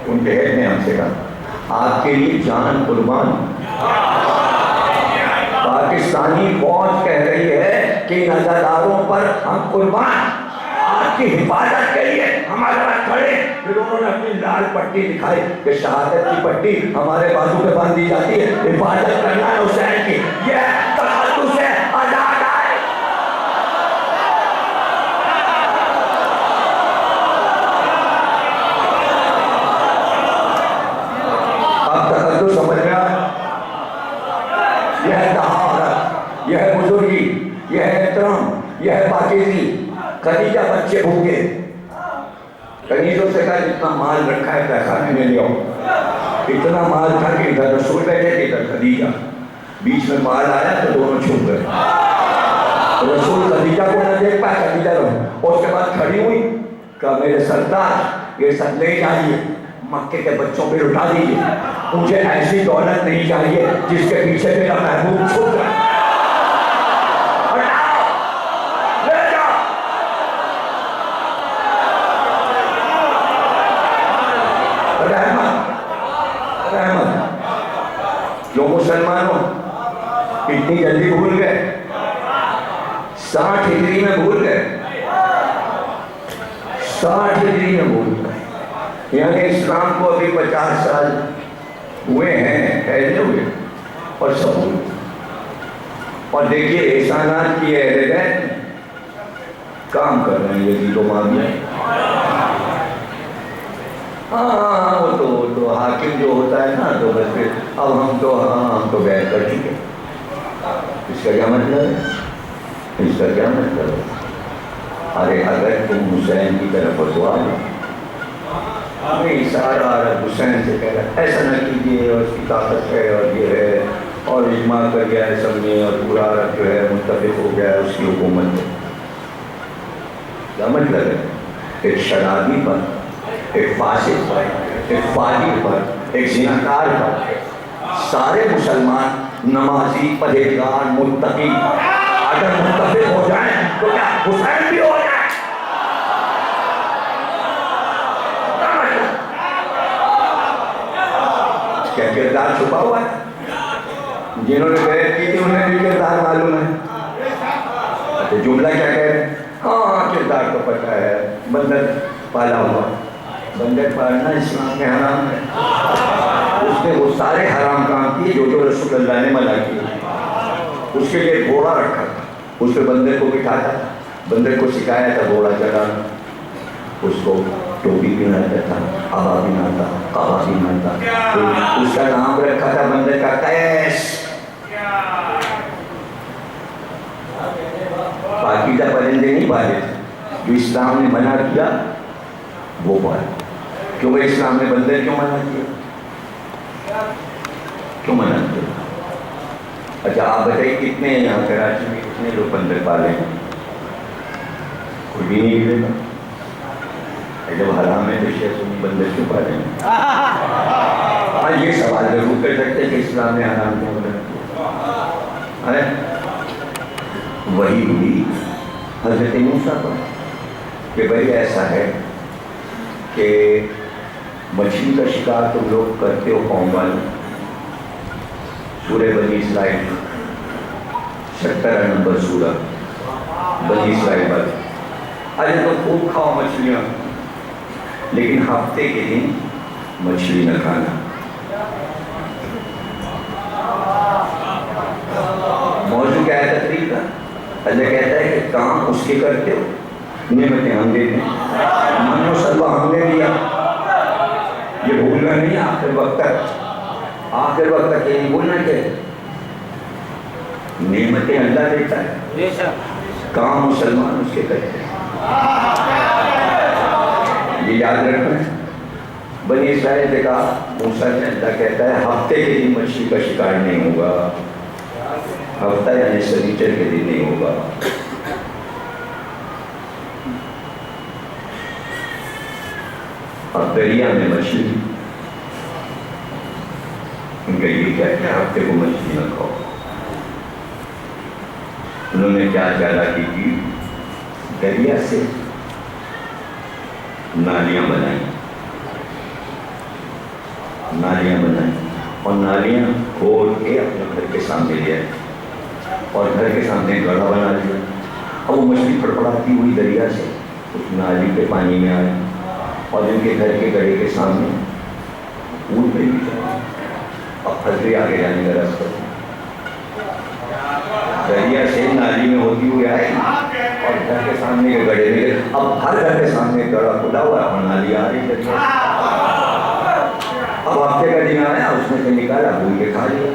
ان کے ہیڈ نے ہم سے کہا آپ کے لیے جان قربان. پاکستانی فوج کہہ رہی ہے کہ ان عزاداروں پر ہم قربان, آپ کی حفاظت کے لیے ہمارے پاس کھڑے. پھر انہوں نے اپنی لال پٹی دکھائی کہ شہادت کی پٹی ہمارے بازو پہ باندھ دی جاتی ہے, حفاظت کرنا ہے حسین کی. یہ تقدس ہے, آزاد آئے. سمجھ میں آئے, یہ ہے طہارت, یہ ہے بزرگی, یہ ہے احترام, یہ ہے پاکیزی. خدیجہ بچے بھوکے, کنیزوں سے کہا جتنا مال رکھا ہے پیخانے میں لے آؤ. اتنا مال تھا کہ ادھر رسول بیٹھے کہ ادھر خدیجہ, بیچ میں مال آیا تو دونوں چھپ گئے. رسول خدیجہ کو نہ دیکھ پائے, خدیجہ رہو. اس کے بعد کھڑی ہوئی, کہا میرے سردار یہ سب لے جائیے, مکے کے بچوں پہ لٹا دیجیے, مجھے ایسی دولت نہیں چاہیے جس کے پیچھے میرا محبوب چھپ جائے. لے جاؤ. رحمت جو مسلمانوں اتنی جلدی بھول گئے. 60 ہجری میں بھول گئے، 60 ہجری میں بھول گئے، یعنی اسلام کو ابھی 50 سال ہوئے ہیں پھیلے ہوئے اور سب بھول گئے۔ اور دیکھیے احسانات کی اہل بیت کام کر رہے ہیں یزید و معاویہ۔ ہاں وہ تو حاکم جو ہوتا ہے نا تو بس پھر اب ہم تو بیعت کر چکے، اس کا کیا مطلب ہے؟ اس کا کیا مطلب ہے؟ ارے اگر تم حسین کی طرف فتوا دو، ہمیں سارا عرب حسین سے کہہ رہا ایسا نہ کیجیے اور اس کی طاقت ہے اور یہ ہے اور اجماع کر گیا ہے سب نے اور پورا عرب جو ہے متفق ہو گیا ہے اس کی حکومت ہے۔ کیا مطلب ہے؟ ایک شرابی پر، ایک فاسق پر، ایک فاجر پر، ایک زناکار پر سارے مسلمان نمازی پرہیزگار متقی اگر متفق ہو جائیں تو کیا حسین بھی ہو جائے؟ کیا کردار چھپا ہوا ہے؟ جنہوں نے بیعت کی تھی انہیں بھی کردار معلوم ہے۔ تو جملہ کیا کہہ رہے ہیں؟ ہاں کردار تو پتہ ہے، بندر پالا ہوا، بندر پالنا اسلام میں حرام ہے۔ اس نے وہ سارے حرام کام کیے جو رسول اللہ نے منع کیے۔ اس کے لیے گھوڑا رکھا تھا، اس پہ بندر کو بٹھاتا تھا، بندر کو سکھایا تھا گھوڑا چلانا، اس کو ٹوپی پہناتا تھا، آبا پہناتا، قبا پہناتا، اس کا نام رکھا تھا بندر کا قیس۔ پاکیزہ پرندے نہیں پالے تھے، جو اسلام نے منع کیا وہ پالے۔ کیوں بھائی اسلام نے بندر کیوں منع کیا؟ کیوں منع کیا؟ اچھا آپ بتائیے کتنے یہاں کراچی میں کتنے لوگ بندر پالے ہیں؟ کوئی بھی نہیں ملے گا۔ جب حرام ہے تو شیخ بندر کیوں پالے ہیں؟ ہاں یہ سوال ضرور کر سکتے ہیں کہ اسلام نے حرام کیوں منع کیا؟ وہی ہوئی حضرت موسیٰ پر کہ بھائی ایسا ہے کہ مچھلی کا شکار تم لوگ کرتے ہو قوم والے، سورہ بنی اسرائیل 17 نمبر سورہ بنی اسرائیل پر، ارے تو خوب کھاؤ مچھلیاں لیکن ہفتے کے دن مچھلی نہ کھانا۔ موضوع کیا ہے تقریر کا؟ اللہ کہتا ہے کہ کام اس کے کرتے ہو، نعمتیں ہم دیتے ہیں، من و سلوہ ہم نے دیا، یہ بھولنا نہیں آخر وقت تک یہ نہیں بھولنا کہ نعمتیں اللہ دیتا ہے، کام مسلمان اس کے کرتے ہیں۔ یہ یاد رکھنا ہے۔ بنی اسرائیل نے کہا موسیٰ نے، اللہ کہتا ہے ہفتے کے دن مچھلی کا شکار نہیں ہوگا، ہفتہ یعنی سنیچر کے دن نہیں ہوگا۔ اب دریا میں مچھلی، ان کا یہ کیا کہ ہفتے کو مچھلی نہ کھاؤ۔ انہوں نے کیا چالاکی کی؟ دریا سے نالیاں بنائیں اور نالیاں کھول کے اپنے گھر کے سامنے لے آئے اور گھر کے سامنے گڑھا بنا لیا۔ اب وہ مچھلی پھڑپڑاتی ہوئی دریا سے اس نالی کے پانی میں آئے اور ان کے گھر کے گڑھے کے سامنے اونٹ پہ بھی جائے۔ اب پھنسے آگے جانے کا راستہ دریا سے نالی میں ہوتی ہوئی آئے اور گھر کے سامنے کے گڑھے میں، اب ہر گھر کے سامنے گڑھا کھلا ہوا اور نالی آ رہی دریا۔ اب ہفتے کا دن آیا، اس میں سے نکالا، بھول کے کھا لیا۔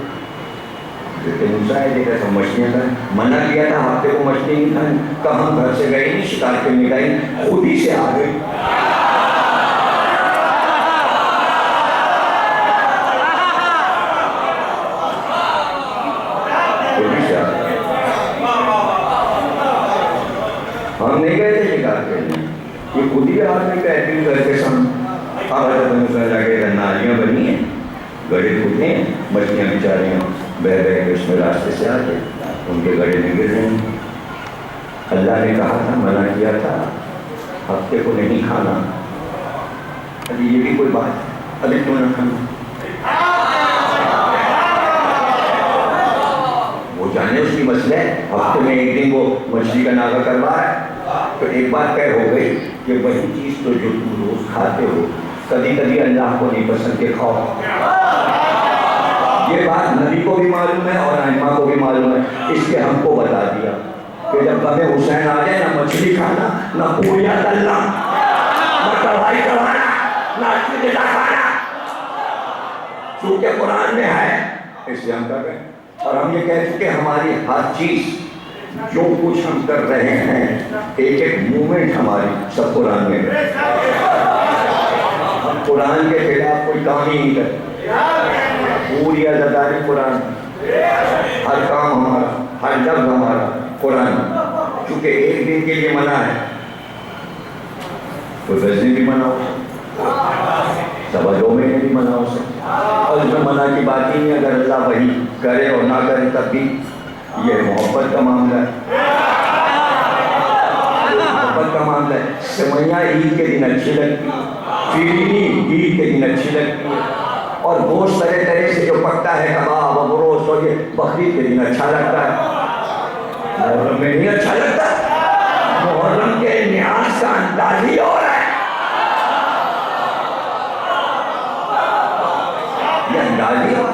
موسیٰ نے دیکھا سب مچھلیاں کھائیں، منع کیا تھا ہفتے کو مچھلی نہیں کھائیں، کہا ہم گھر سے گئے نہیں شکار کرنے گئے، خود ہی سے آ گئے۔ ہم نہیں گئے تھے شکار کرنے، یہ خود ہی آدمی کہتے ہیں گھر کے سامنے۔ اب حضرت موسیٰ لگے گا نالیاں بنی ہیں، گڑھے کھودے ہیں، مچھلیاں بیچاریاں بہ کے اس میں راستے سے آ کے ان کے گڑھے میں گر رہے ہیں۔ اللہ نے کہا تھا، منع کیا تھا ہفتے کو نہیں کھانا، ابھی یہ بھی کوئی بات ہے، ابھی کیوں نہ کھانا؟ وہ جانے اس کی مسئلہ ہے، ہفتے میں ایک دن وہ مچھلی کا ناغہ کروا ہے، تو ایک بات طے ہو گئی کہ وہی چیز تو جو تم روز کھاتے ہو کبھی کبھی اللہ کو نہیں پسند کے کھاؤ۔ یہ بات نبی کو بھی معلوم ہے اور ائمہ کو بھی معلوم ہے، اس لیے ہم کو بتا دیا کہ جب غم حسین آ جائے نہ مچھلی کھانا، نہ پوریاں تلنا، نہ کڑھائی چڑھانا، نہ اچھی غذا کھانا، چونکہ قرآن میں ہے اس لیے ہم کر رہے ہیں۔ اور ہم یہ کہہ چکے ہماری ہر چیز جو کچھ ہم کر رہے ہیں ایک ایک مومنٹ ہماری سب قرآن میں ہے۔ ہم قرآن کے خلاف کوئی کام ہی نہیں کرتے، پوری عزاداری قرآن، ہر کام ہمارا، ہر لفظ ہمارا قرآن، چونکہ ایک دن کے لیے منع ہے، کوئی 10 دن بھی منع ہو سکتا، سوا 2 مہینے بھی منع ہو سکتا، اور اس میں منع کی بات ہی نہیں، اگر اللہ وہی کرے اور نہ کرے تب بھی یہ محبت کا معاملہ ہے، محبت کا معاملہ ہے۔ سوئیاں عید کے دن اچھی لگتی ہے، فیرنی عید کے دن اچھی لگتی ہے، اور گوشت طرح طرح سے جو پکتا ہے کباب اور گوشت اور یہ بقرعید کے دن اچھا لگتا ہے، محرم میں نہیں اچھا لگتا۔ محرم کے نیاز کا انداز ہی اور ہے، یہ انداز ہی اور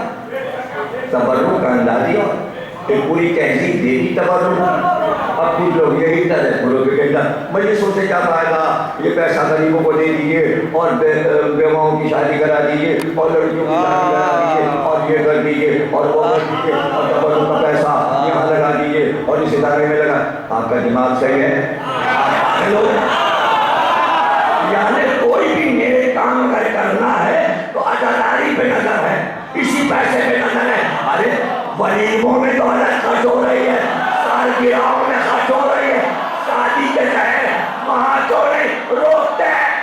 تبرک کا انداز ہی اور ایک پوری تہذیب دیوی تبرک۔ اب کچھ لوگ یہی طرح بولو کہ کہتا مجلسوں سے کیا فائدہ، یہ پیسہ غریبوں کو دے دیجیے اور بیواؤں کی شادی کرا دیجیے اور لڑکیوں کی شادی کرا دیجیے اور یہ کر دیجیے اور وہ کر دیجیے اور تبرک کا پیسہ یہاں لگا دیجیے اور اس ادارے میں لگا۔ آپ کا دماغ صحیح ہے؟ ہیلو، یعنی کوئی بھی نیک کام اگر کرنا ہے تو عزاداری پہ نظر ہے، اسی پیسے پہ نظر ہے۔ ارے ولیموں میں دولت خرچ ہو رہی ہے، سالگرہوں میں خرچ ہو رہی ہے، شادی کے تحت وہاں تو نہیں روکتے ہیں۔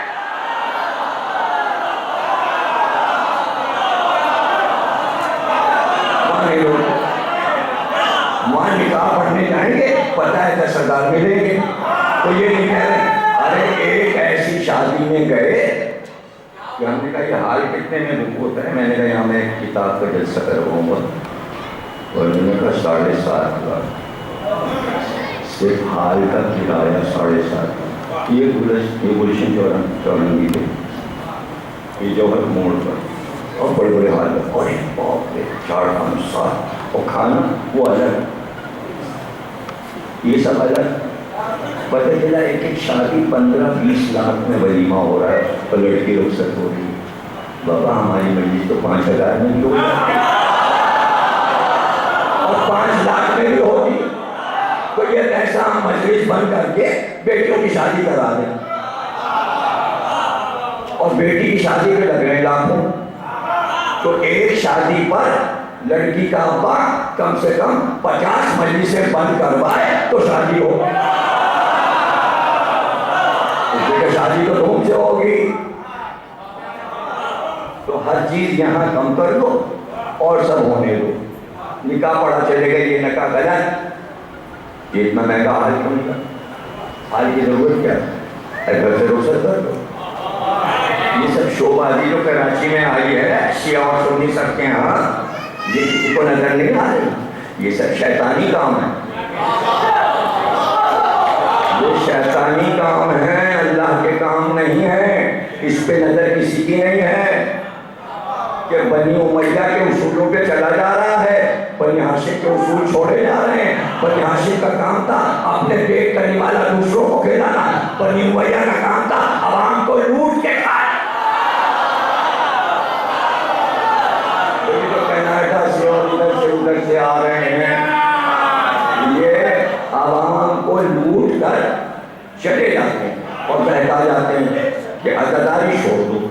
وہاں نکاح پڑھنے جائیں گے، پتہ ہے 10,000 ملیں گے، تو یہ نہیں کہہ رہے۔ ارے ایک ایسی شادی میں گئے کہ ہم نے کہا یہ حال کتنے میں بک ہوتا ہے، میں نے کہا یہاں میں ایک کتاب کا جلسہ کرواؤں گا، اور میں نے کہا 7,500 صرف حال کا کرایہ 7,500۔ یہ گلشن چورنگی پہ، یہ جوہر موڑ پر، اور بڑے بڑے حال میں، اور باپ رے 4 5 7، اور کھانا وہ الگ، یہ سب الگ۔ پتہ چلا ایک ایک شادی 15-20 لاکھ میں ولیمہ ہو رہا ہے، اور لڑکی رخصت ہو رہی ہے۔ بابا ہماری مجلس تو 5,000 میں بھی ہوگی اور 5 لاکھ میں بھی ہوگی، تو یہ ایسا ہم مجلس بند کر کے بیٹیوں کی شادی کرا دیں، اور بیٹی کی شادی پہ لگ رہے ہیں لاکھوں، تو ایک شادی پر لڑکی کا ابا کم سے کم 50 مجلسیں بند کروائے تو شادی ہو، شادی تو دھوم سے ہوگی۔ تو ہر چیز یہاں کم کر دو اور سب ہونے دو۔ نکاح پڑھا چلے گا، یہ نکاح غلط، یہ اتنا مہنگا حال کیوں نہیں کا، حال کی ضرورت کیا ہے، گھر سے رخصت کر دو۔ یہ سب شو بازی جو کراچی میں آئی ہے شیعہ اور سنی سب کے یہاں، یہ کسی کو نظر نہیں آ رہی، یہ سب شیطانی کام ہے، یہ شیطانی کام ہے، اللہ کے کام نہیں ہے۔ اس پہ نظر کسی کی نہیں ہے کہ بنی امیہ کے اصولوں پہ چلا جا رہا ہے، بنی ہاشم کے اصول چھوڑے جا رہے ہیں۔ بنی ہاشم کا کام تھا اپنے پیٹ کرنے والا دوسروں کو کھلانا، بنی امیہ کا کام تھا عوام کو لوٹ کے کھانا۔ یہ تو کینیڈا سے اور ادھر سے آ رہے ہیں، یہ عوام کو لوٹ کر چلے جاتے ہیں اور بہتا جاتے ہیں کہ عزاداری چھوڑ دو۔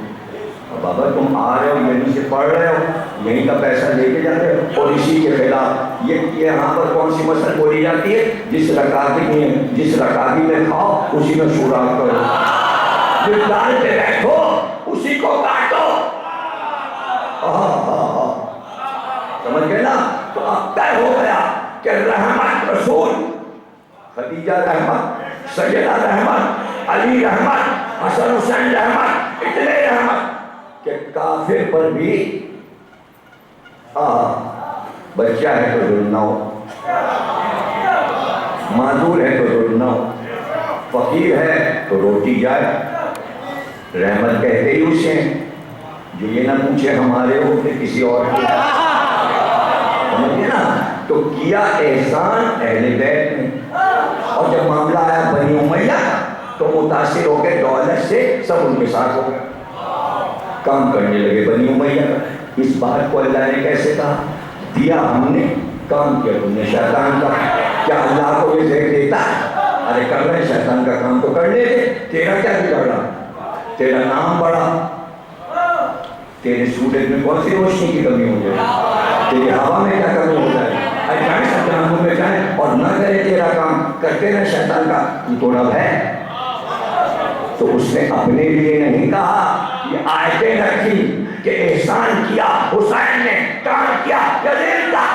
بابا تم آ رہے ہو، یہیں سے پڑھ رہے ہو، یہیں کا پیسہ لے کے جا رہے ہو، اور اسی کے خلاف یہ یہاں پر کون سی مسئلہ بولی جاتی ہے، جس رکابی میں کھاؤ اسی میں سوراخ کرو، جس دال پہ بیٹھو اسی کو کاٹو۔ سمجھ گئے نا؟ تو اب طے ہو گیا کہ رحمت رسول، خدیجہ رحمت، سیدہ رحمت، علی رحمت، حسن حسین رحمت، اتنے رحمت کہ کافر پر بھی بچہ ہے تو ظلم نہ ہو۔ معذور ہے تو ظلم نہ ہو، فقیر ہے تو روٹی جائے۔ رحمت کہتے ہی اسے ہیں جو یہ نہ پوچھے ہمارے ہو کہ کسی اور کے، سمجھے نا؟ تو کیا احسان اہل بیت نے، اور جب معاملہ آیا بنی امیہ تو متاثر ہو گئے دولت سے، سب ان کے ساتھ ہو گئے، کام کرنے لگے بنی امیہ کا۔ اس بات کو اللہ نے کیسے کہا؟ دیا ہم نے، کام کیا تم نے شیطان کا۔ کیا اللہ کو یہ زہر دیتا ہے؟ ارے کر رہے شیطان کا کام تو کرنے دے، تیرا کیا بگڑ رہا؟ تیرا نام بڑا، تیرے سورج میں کون سی روشنی کی کمی ہو جائے، تیری ہوا میں کیا کمی ہو جائے، ارے جائیں سب جہنم میں جائیں اور نہ کرے تیرا کام، کرتے رہے شیطان کا، یہ تو رب ہے۔ تو اس نے اپنے لیے نہیں کہا، یہ آیتیں رکھی کہ احسان کیا حسین نے، کام کیا یزید کا،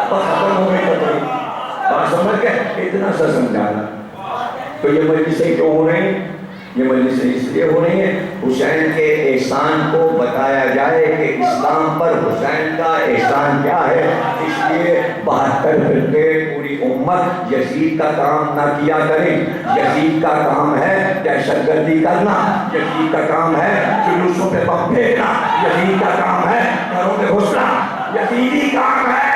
بس ختم ہو گئی بات۔ بات سمجھ گئے؟ اتنا سا سمجھانا۔ تو یہ مجلسیں کیوں ہو رہی ہیں؟ یہ مجلسیں اس لیے ہو رہی ہیں حسین کے احسان کو بتایا جائے کہ اسلام پر حسین کا احسان کیا ہے۔ اس لیے 72 فرقے پوری امت یزید کا کام نہ کیا کریں۔ یزید کا کام ہے دہشت گردی کرنا، یزید کا کام ہے جلوسوں پہ بم پھینکنا، یزید کا کام ہے گھروں میں گھسنا، یزیدی کام ہے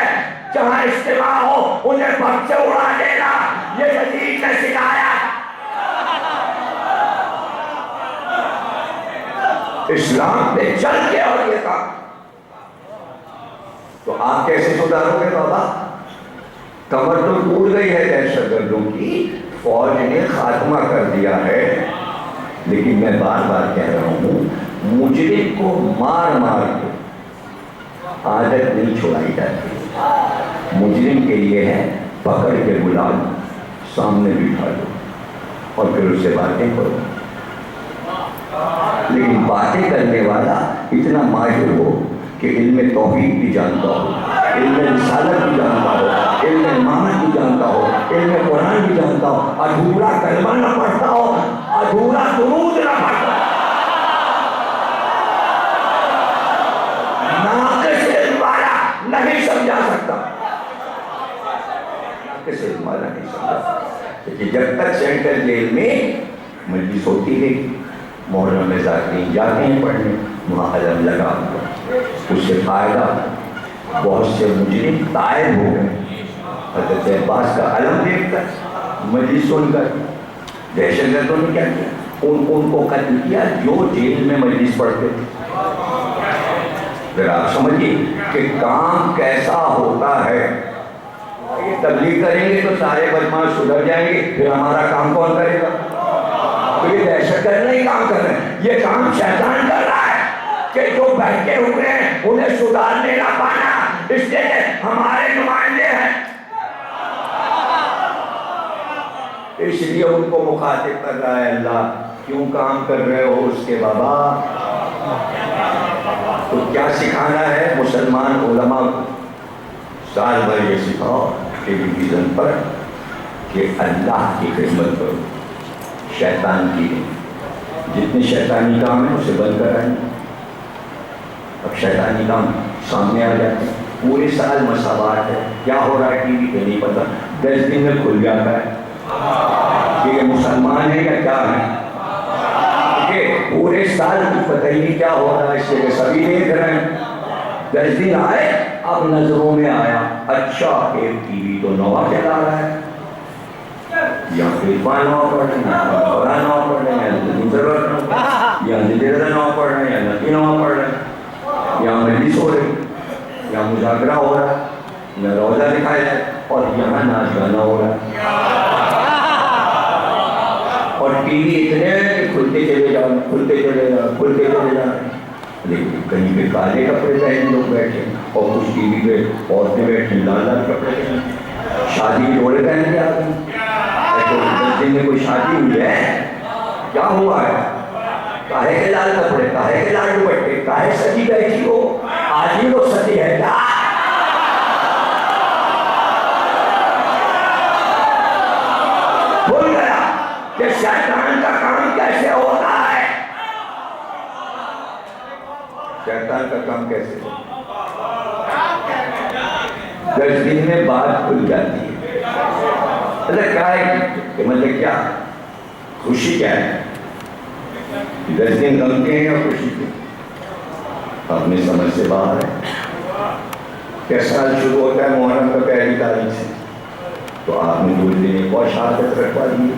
جہاں اجتماع ہو انہیں بم سے اڑا دینا، یہ یزید نے سکھایا۔ اسلام پہ چل کے اور یہ کام، تو آپ کیسے سدھارو گے بابا؟ کمر تو ٹوٹ گئی ہے دہشت گردوں کی، فوج نے خاتمہ کر دیا ہے، لیکن میں بار بار کہہ رہا ہوں مجرم کو مار مار کے عادت نہیں چھوڑائی جاتی۔ مجرم کے لیے ہے پکڑ کے بلا لو، سامنے بٹھا لو اور پھر اس سے باتیں کرو، لیکن باتیں کرنے والا اتنا ماہر ہو کہ علم توحید بھی جانتا ہو، علم رسالت بھی جانتا ہو، علم امامت بھی جانتا ہو، علم قرآن بھی جانتا ہو، ادھورا کلمہ نہ پڑھتا ہو، ادھورا درود نہ پڑھتا ہو، ناقص علم والا نہیں سمجھا سکتا، ناقص علم والا نہیں سمجھا سکتا۔ لیکن جب تک سینٹرل جیل میں مجلس ہوتی ہے، محرم میں ذاکرین جاتے ہیں پڑھنے، وہاں علم لگا ہوا، اس سے فائدہ بہت سے مجرم طائب ہو گئے۔ حضرت عباس کا علم دیکھ کر مجلس سن کر دہشت گردوں نے کیا کیا؟ ان کو قتل کیا جو جیل میں مجلس پڑھتے تھے۔ ذرا آپ سمجھیے کہ کام کیسا ہوتا ہے۔ یہ تبلیغ کریں گے تو سارے بدماش سدھر جائیں گے، پھر ہمارا کام کون کرے گا؟ تو یہ دہشت گرد نہیں کام کر رہے ہیں، یہ کام شیطان کر رہا ہے کہ جو بہکے ہوئے ہیں انہیں سدھارنے نہ پانا، اس لیے ہمارے نمائندے ہیں، اس لیے ان کو مخاطب کر رہا ہے اللہ، کیوں کام کر رہے ہو اس کے بابا؟ تو کیا سکھانا ہے مسلمان علماء کو؟ سال بھر یہ سکھاؤ ٹیلی ویژن پر کہ اللہ کی خدمت کرو، شیطان کی نہیں۔ جتنے شیطانی کام ہیں اسے بند کرائیں۔ اب شیطانی کام سامنے آ جاتے ہیں، پورے سال مساوات ہے، کیا ہو رہا ہے ٹی وی پہ نہیں پتا، 10 دن میں کھل جاتا ہے کہ یہ مسلمان ہے یا کیا ہے، کہ پورے سال کی پتہ ہی نہیں کیا ہو رہا ہے، اس لیے سبھی دیکھ رہے ہیں۔ 10 دن آئے، اب نظروں میں آیا اچھا ایک ٹی وی تو نوا چلا رہا ہے، یا پھر پان نوا پڑھ رہے ہیں، یا قرآن نوا پڑھ رہے ہیں، یا ضرورت نوا، یا زدیردہ نوا پڑھ رہے ہیں، یا نبی نوا پڑھ رہے ہیں، یا مجلس ہو رہی، یا مذاکرہ ہو رہا ہے، یا روزہ دکھایا جائے، اور یہاں ناچ گانا ہو رہا ہے، اور ٹی وی اتنے ہیں کہ کھلتے چلے جاؤ، کھلتے چلے جاؤ، کھلتے چلے جاؤ، لیکن کہیں پہ کالے کپڑے پہن لوگ بیٹھے، اور کچھ ٹی وی پہ عورتیں بیٹھیں لال لال کپڑے پہن، شادی کے جوڑے پہن کے آ گئے۔ تو 10 دن میں کوئی شادی ہوئی ہے؟ کیا ہوا ہے؟ کاہے کے لال کپڑے، کاہے کے لال دوپٹے، کاہے سجی بیٹھی ہو؟ آج ہی لوگ سجی ہے کیا؟ بھول گیا کہ شیطان کا کام کیسے ہوتا ہے، شیطان کا کام کیسے ہوتا ہے۔ 10 دن میں بات کھل جاتی ہے. مطلب کیا ہے کہ مطلب کیا خوشی کیا ہے؟ 10 دن غم کے ہیں یا خوشی کے؟ اپنی سمجھ سے باہر ہے. کیا سال شروع ہوتا ہے محرم کا پہلی تاریخ سے، تو آپ نے 2 دن ایک اور شہادت رکھوا دی.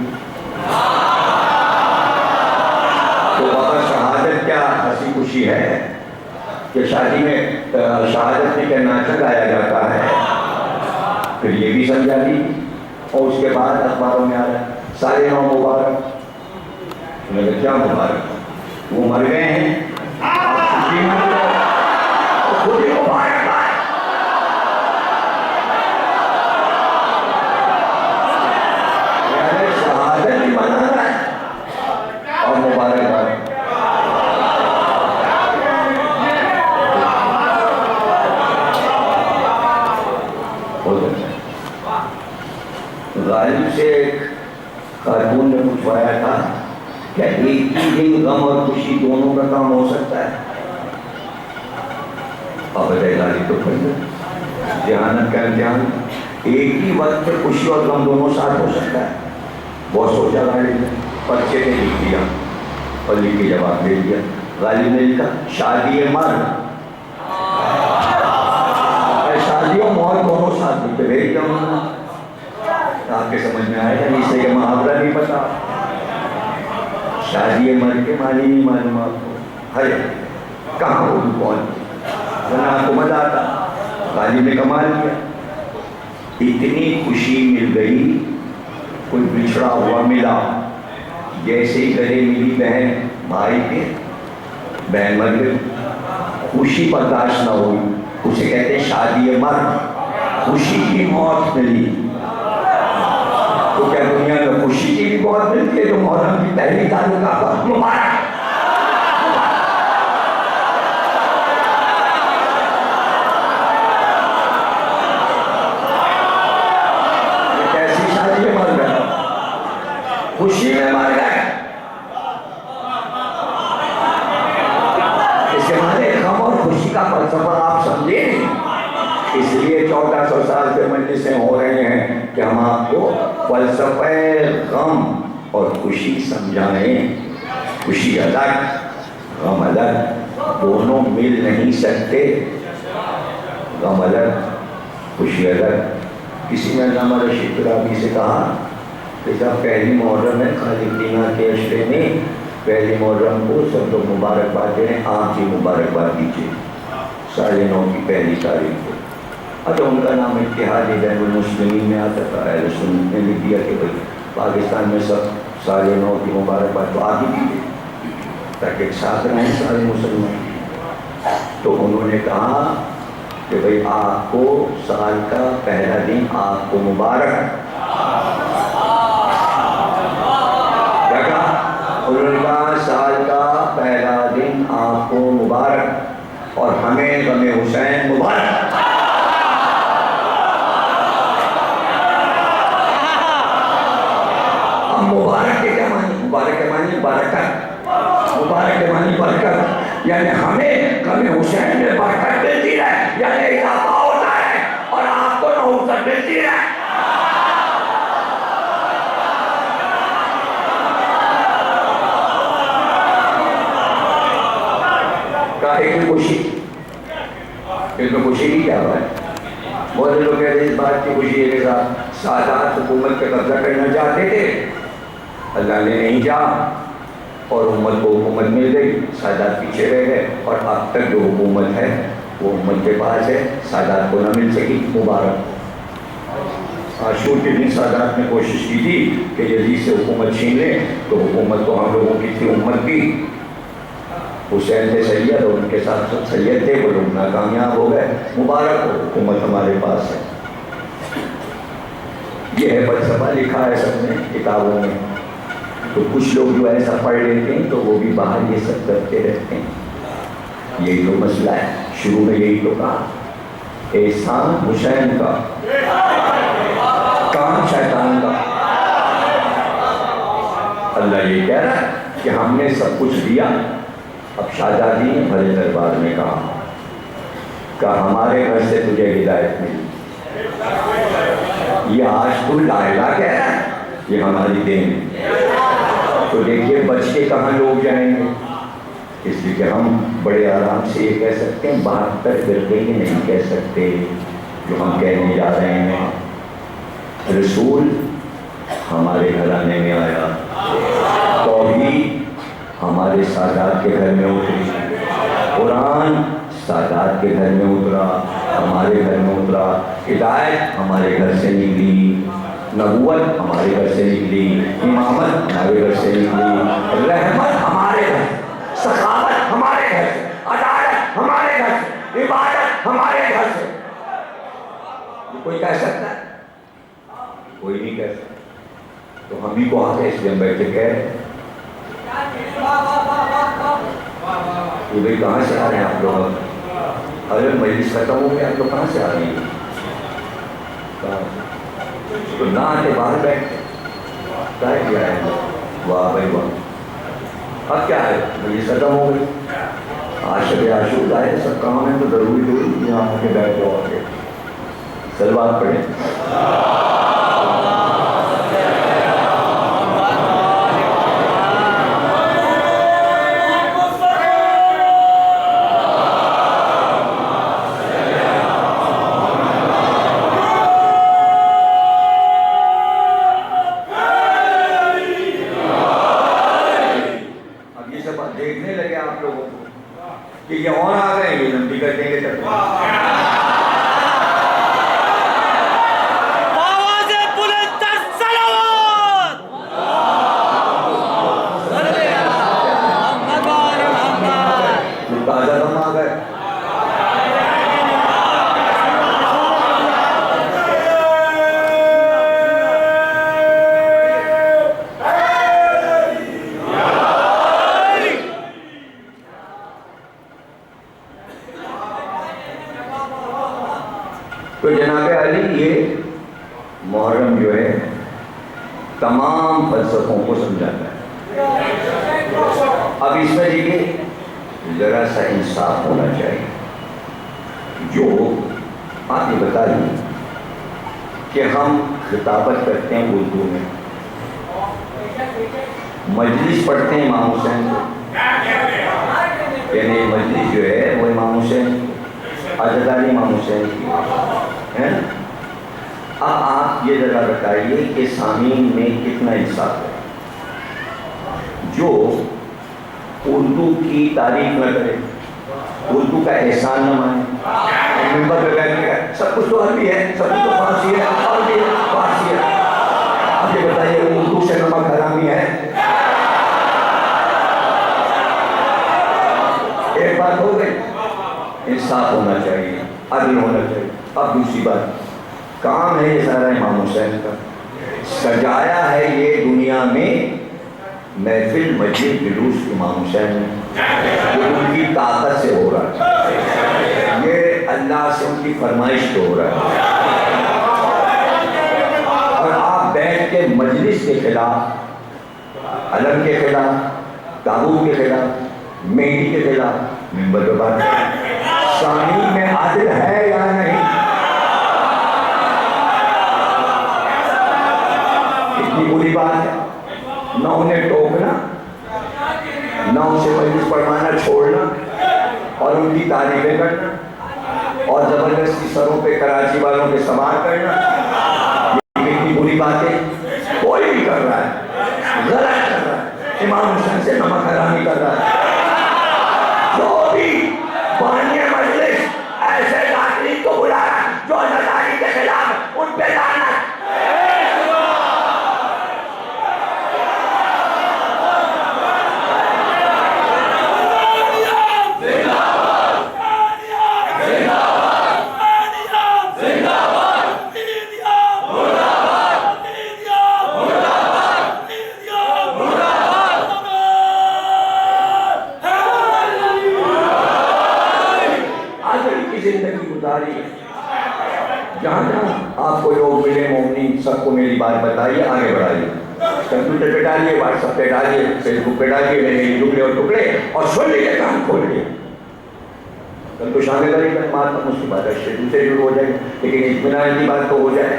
تو وہاں شہادت کیا ہنسی خوشی ہے کہ شادی میں شہادت میں کیا ناچا گایا جاتا ہے. پھر یہ بھی سمجھا دی اور اس کے بعد اخباروں میں آ رہا ہے سارے نو مبارک. میں نے کیا مبارک؟ وہ مر گئے ہیں. خود ہی مبارک شہادت بھی منانا ہے اور مبارکباد. غالب سے ایک خاتون نے پوچھوایا تھا کیا ایک ہی دن غم اور خوشی دونوں کا کام ہو سکتا ہے؟ اب غالب تو ذہانت کا امتحان. ایک ہی وقت پہ خوشی اور غم دونوں ساتھ ہو سکتا ہے. بہت سوچا غالب نے، پرچے نے لکھ دیا اور لکھ کے جواب دے دیا. غالب نے لکھا شادی مرد شادی اور موت دونوں ساتھ لکھتے. بھیج دیا انہوں نے. آپ کے سمجھ میں آئے گا اسے یہ محاورہ نہیں پتا. شادی مرد کے معنی نہیں معلوم آپ کو. ہے کہاں ہو کون ورنہ آپ کو مزہ آتا. غالب نے کمال کیا. اتنی خوشی مل گئی کوئی بچھڑا ہوا ملا. جیسے ہی گلے ملی بہن بھائی کے، بہن مر گئی. خوشی برداشت نہ ہوئی. اسے کہتے ہیں شادی مرد. خوشی کی موت ملی. تو کیا دنیا میں خوشی کی بھی موت ملتی ہے؟ تو محرم کی پہلی تاریخ کا مبارک. خوشی میں مر گئے. اس کے معنی غم اور خوشی کا فلسفہ آپ سمجھے نہیں. اس لیے 1400 سال سے مجلسیں ہو رہے ہیں کہ ہم آپ کو فلسفہ غم اور خوشی سمجھائیں. خوشی الگ غم الگ، دونوں مل نہیں سکتے. غم الگ خوشی الگ. کسی نے علامہ رشید ترابی سے کہا کہ جب پہلی محرم ہے خالق دینا کے عشرے میں، پہلی محرم کو سب لوگ مبارکباد دیں. آپ کی مبارکباد دیجیے 9.5 کی پہلی تاریخ کو. اچھا ان کا نام اتحاد بین المسلمین میں آتا تھا. اہل سنت نے لکھ دیا کہ بھائی پاکستان میں سب 9.5 کی مبارکباد تو آپ ہی دیجیے تاکہ ایک ساتھ رہیں سارے مسلمان. تو انہوں نے کہا کہ بھائی آپ کو سال کا پہلا دن آپ کو مبارک. انہوں نے کہا سال کا پہلا دن آپ کو مبارک اور ہمیں غم حسین مبارک. اب مبارک کے کیا معنی؟ مبارک کے معنی برکت. مبارک کے معنی برکت، یعنی ہمیں غم حسین میں برکت ملتی ہے، یعنی اضافہ ہوتا ہے اور آپ کو نحوست ملتی ہے. ایک خوشی، اس میں خوشی کی کیا بات ہے؟ بہت سے لوگ کہتے ہیں اس بات کی خوشی ہے کہ سادات حکومت پہ قبضہ کرنا چاہتے تھے، اللہ نے نہیں چاہا اور امت کو حکومت مل گئی. سادات پیچھے رہ گئے اور اب تک جو حکومت ہے وہ امت کے پاس ہے. سادات کو نہ مل سکی. مبارک. عاشور کے دن سادات نے کوشش کی تھی کہ یزید سے حکومت چھین لیں، تو حکومت تو ہم لوگوں کی تھی، امت کی. حسین تھے سید اور ان کے ساتھ سید تھے، وہ لوگ ناکامیاب ہو گئے. مبارک ہو، حکومت ہمارے پاس ہے. یہ ہے فلسفہ، لکھا ہے سب نے کتابوں میں. تو کچھ لوگ جو ایسا پڑھ لیتے ہیں تو وہ بھی باہر یہ سب کرتے رہتے ہیں. یہی تو مسئلہ ہے. شروع میں یہی تو کہا احسان حسین کا، کام شیطان کا. اللہ یہ کہہ رہا ہے کہ ہم نے سب کچھ دیا. اب شہزادی نے بھلے دربار میں کہا ہمارے گھر سے تجھے ہدایت ملی. یہ آج تو لا الہ کہہ رہا ہے، یہ ہماری دین ہے۔ تو دیکھیے بچ کے کہاں لوگ جائیں گے، اس لیے کہ ہم بڑے آرام سے یہ کہہ سکتے ہیں، 72 فرقے ہی نہیں کہہ سکتے جو ہم کہنے جا رہے ہیں۔ رسول ہمارے گھرانے میں آیا، توحید ہمارے سادات کے گھر میں اتری، قرآن سادات کے گھر میں اترا، ہمارے گھر میں اترا، ہدایت ہمارے گھر سے نکلی، نبوت ہمارے گھر سے نکلی، امامت ہمارے گھر سے نکلی، رحمت ہمارے گھر سے، سخاوت ہمارے گھر سے، عدالت ہمارے گھر سے، عبادت ہمارے گھر سے۔ کوئی کہہ سکتا ہے؟ کوئی نہیں کہہ سکتا۔ تو ہم ہی کو آتے اس لیے ہم بیٹھے کہہ رہے ہیں کہ بھئی کہاں سے آ رہے ہیں آپ لوگ؟ ارے مجلس ختم ہو گیا، آپ لوگ کہاں سے آ رہی ہیں؟ تو نہ آتے باہر بیٹھتے کہہ کیا ہے؟ واہ بھائی واہ، اب کیا ہے؟ مجلس ختم ہو گئی، آج شب عاشور آئے، سب کام ہے تو ضروری یہاں آ کے بیٹھ جاؤ آگے۔ صلوات پڑھیں۔ دیکھنے لگے آپ لوگوں کو کہ یہ اور آ گئے، یہ لمبی کر دیں گے تک۔ آواز بلند تر صلوات، تازہ دم آ گئے۔ تو جناب علی یہ محرم جو ہے تمام فلسفوں کو سمجھاتا ہے۔ اب اس میں دیکھیں ذرا سا انصاف ہونا چاہیے۔ جو آپ یہ بتائیے کہ ہم خطابت کرتے ہیں اردو میں، مجلس پڑھتے ہیں امام حسین کو، یعنی مجلس جو ہے وہ امام حسین عزاداری امام حسین کی ہے۔ اب آپ یہ ذرا بتائیے کہ سامعین میں کتنا انصاف ہے جو اردو کی تعریف نہ کرے، اردو کا احسان نہ مانے، ممبر پہ بیٹھنے کا سب کچھ تو عربی ہے، سب کچھ تو فارسی ہے، عربی ہے، فارسی ہے۔ اب یہ بتائیے اردو سے نمک حرامی ہے؟ ایک بات ہو گئی، انصاف ہونا چاہیے، عدل ہونا چاہیے۔ اب دوسری بات، کام ہے یہ سارا امام حسین کا، سجایا ہے یہ دنیا میں محفل مجلس جلوس امام حسین نے، یہ ان کی طاقت سے ہو رہا ہے، یہ اللہ سے ان کی فرمائش سے ہو رہا ہے۔ اور آپ بیٹھ کے مجلس کے خلاف، علم کے خلاف، تابوت کے خلاف، مہندی کے خلاف ممبر پہ بات کریں۔ سامعین میں عادل ہے یا نہیں؟ کتنی بری بات ہے، نہ انہیں ٹوکنا، نہ ان سے مجلس پڑھوانا چھوڑنا، اور ان کی تعریفیں کرنا، اور زبردستی سروں پہ کراچی والوں کے سوار کرنا۔ یہ کتنی بری بات ہے، کوئی بھی کر رہا ہے، غلط کر رہا ہے، امام حسین سے نمک حرامی کر رہا ہے۔ جو بھی بانی مجلس ایسے داخلی کو بلا رہا ہے جو نظاری کے خلاف، ان پہ لعنت۔ زندگی گزاری ہے، جہاں جہاں آپ کو لوگ ملے مومنین سب کو میری بات بتائیے، آگے بڑھائیے، کمپیوٹر پہ ڈالیے، واٹس ایپ پہ ڈالیے، فیس بک پہ ڈالیے، میرے جملے اور ٹکڑے، اور سن لیجیے، کان کھول لیجیے۔ کل تو شامل والی کلمات ہم اس کی بات شروع سے شروع ہو جائے، لیکن اطمینان کی بات تو ہو جائے،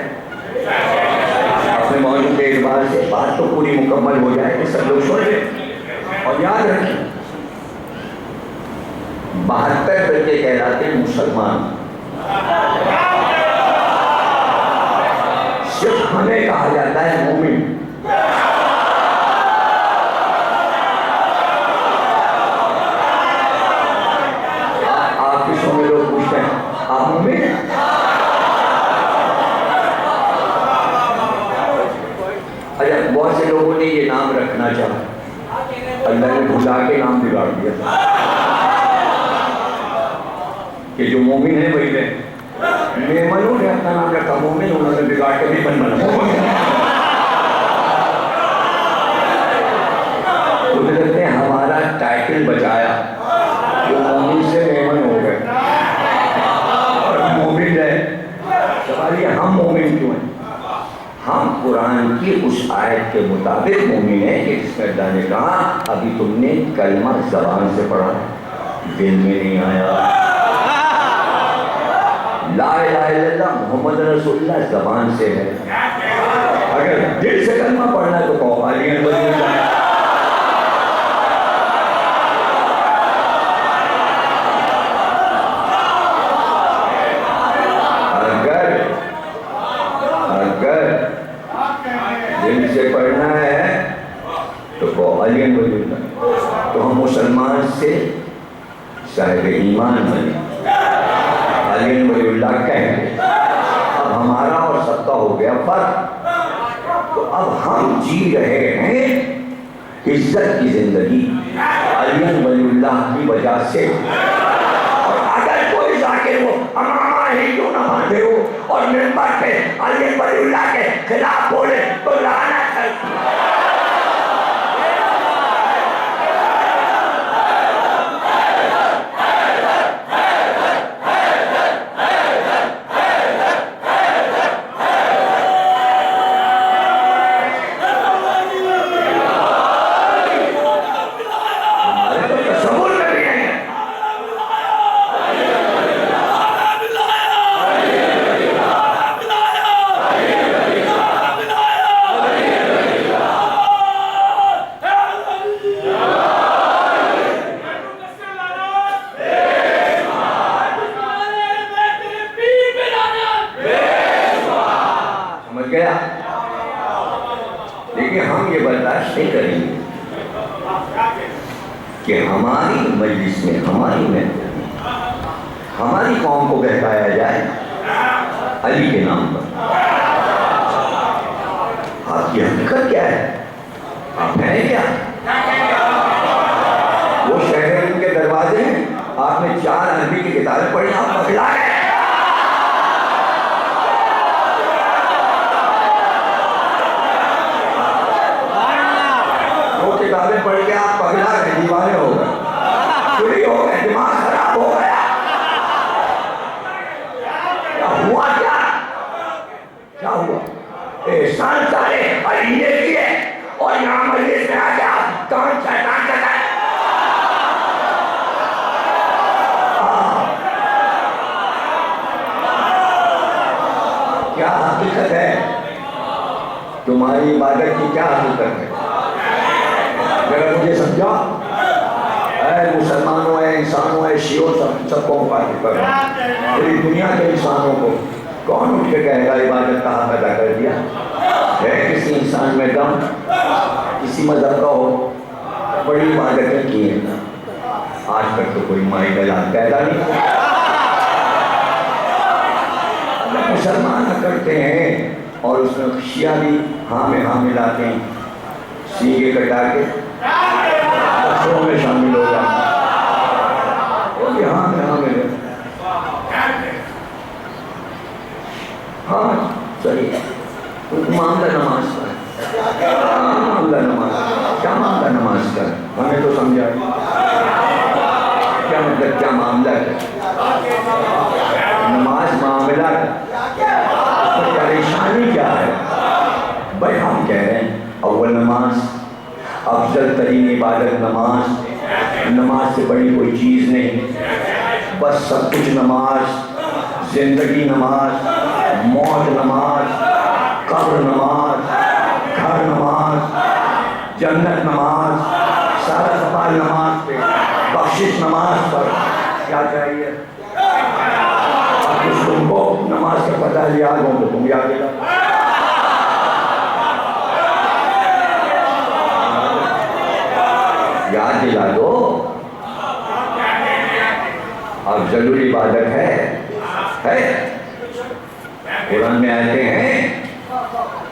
اپنے موضوع کے اعتبار سے بات تو پوری مکمل ہو جائے کہ سب لوگ سن لیں۔ اور یاد رکھیں 72 درجے کہلاتے ہیں مسلمان، صرف ہمیں کہا جاتا ہے مومن۔ میں لوگ پوچھتے ہیں آپ مومن ہیں؟ اچھا بہت سے لوگوں نے یہ نام رکھنا چاہا، اللہ نے بھلا کے نام بگاڑ دیا کہ جو مومن ہے وہی ہے۔ میمنوں نے اپنا نام رکھا مومن، انہوں نے بگاڑ کے بھی بنا قدرت نے ہمارا ٹائٹل بچایا، جو مومن سے میمن ہو گئے اور مومن ہے۔ سوال یہ ہم مومن کیوں ہیں؟ ہم قرآن کی اس آیت کے مطابق مومن ہیں کہ جس میں اللہ نے کہا ابھی تم نے کلمہ زبان سے پڑھا دل میں نہیں آیا، لا الہ الا اللہ محمد رسول اللہ زبان سے ہے، اگر دل سے کلمہ پڑھنا ہے تو قوقالیاں بنی جائے۔ دل سے پڑھنا ہے تو قوقالیاں بنی جائے، تو ہم مسلمان سے صاحب ایمان بنے، علی ولی اللہ کہیں گے۔ اب ہمارا اور سب کا ہو گیا فرق، تو اب ہم جی رہے ہیں عزت کی زندگی علی ولی اللہ کی وجہ سے۔ اور اگر کوئی ذاکر ہو امامہ ہی کیوں نہ باندھے ہو اور منبر پہ علی ولی اللہ کے خلاف بولے تو لعنت ہے۔ لیکن ہم یہ برداشت نہیں کریں گے کہ ہماری مجلس میں ہماری قوم کو بہکایا جائے علی کے نام پر۔ آپ کی حقیقت کیا ہے؟ آپ ہیں کیا؟ وہ شہر ان کے دروازے ہیں، آپ نے 4 عربی کی کتابیں پڑھی، آپ پگلا گئے۔ کتابیں پڑھ کے آپ پگلا گئے، دیوانے ہو گئے، چوری ہو گئے، دماغ خراب ہو گیا۔ کیا ہوا؟ کیا ہوا؟ احسان سارے علی نے کیے اور یہاں مجلس میں آ کے آپ کون شیطان کا ہے؟ کیا حقیقت ہے؟ تمہاری عبادت کی کیا حقیقت ہے؟ ذرا مجھے سمجھا، اے مسلمانوں، اے انسانوں، اے شیعوں، سب کو مخاطب کر رہا ہوں۔ پوری دنیا کے انسانوں کو کون اٹھ کے کہے گا عبادت کہاں پیدا کر دیا؟ ہے کسی انسان میں دم؟ کسی مذہب کا ہو بڑی عبادتیں کی ہیں نا، آج تک تو کوئی مائی دلال پیدا نہیں۔ مسلمان کرتے ہیں اور اس میں شیعہ بھی ہاں میں ہاں ملاتے ہیں، سینگے کٹا کے بچوں میں شامل ہو جاتا وہ بھی ہاں میں ہاں ملے۔ ہاں صحیح، معاملہ نماز کا معاملہ نماز کیا معاملہ نماز کا ہمیں تو سمجھا کیا مطلب، کیا معاملہ ہے نماز؟ معاملہ پریشانی کیا ہے بھائی؟ ہم کہہ رہے ہیں اول نماز، افضل ترین عبادت نماز، نماز سے بڑی کوئی چیز نہیں، بس سب کچھ نماز، زندگی نماز، موت نماز، قبر نماز، گھر نماز، جنت نماز، سارا سوال نماز پہ، بخشش نماز پر. کیا چاہیے؟ کچھ تم کو نماز کا پتہ یاد ہو تو تم یاد دلا. یاد دلا دو. افضل عبادت ہے. قرآن میں آتے ہیں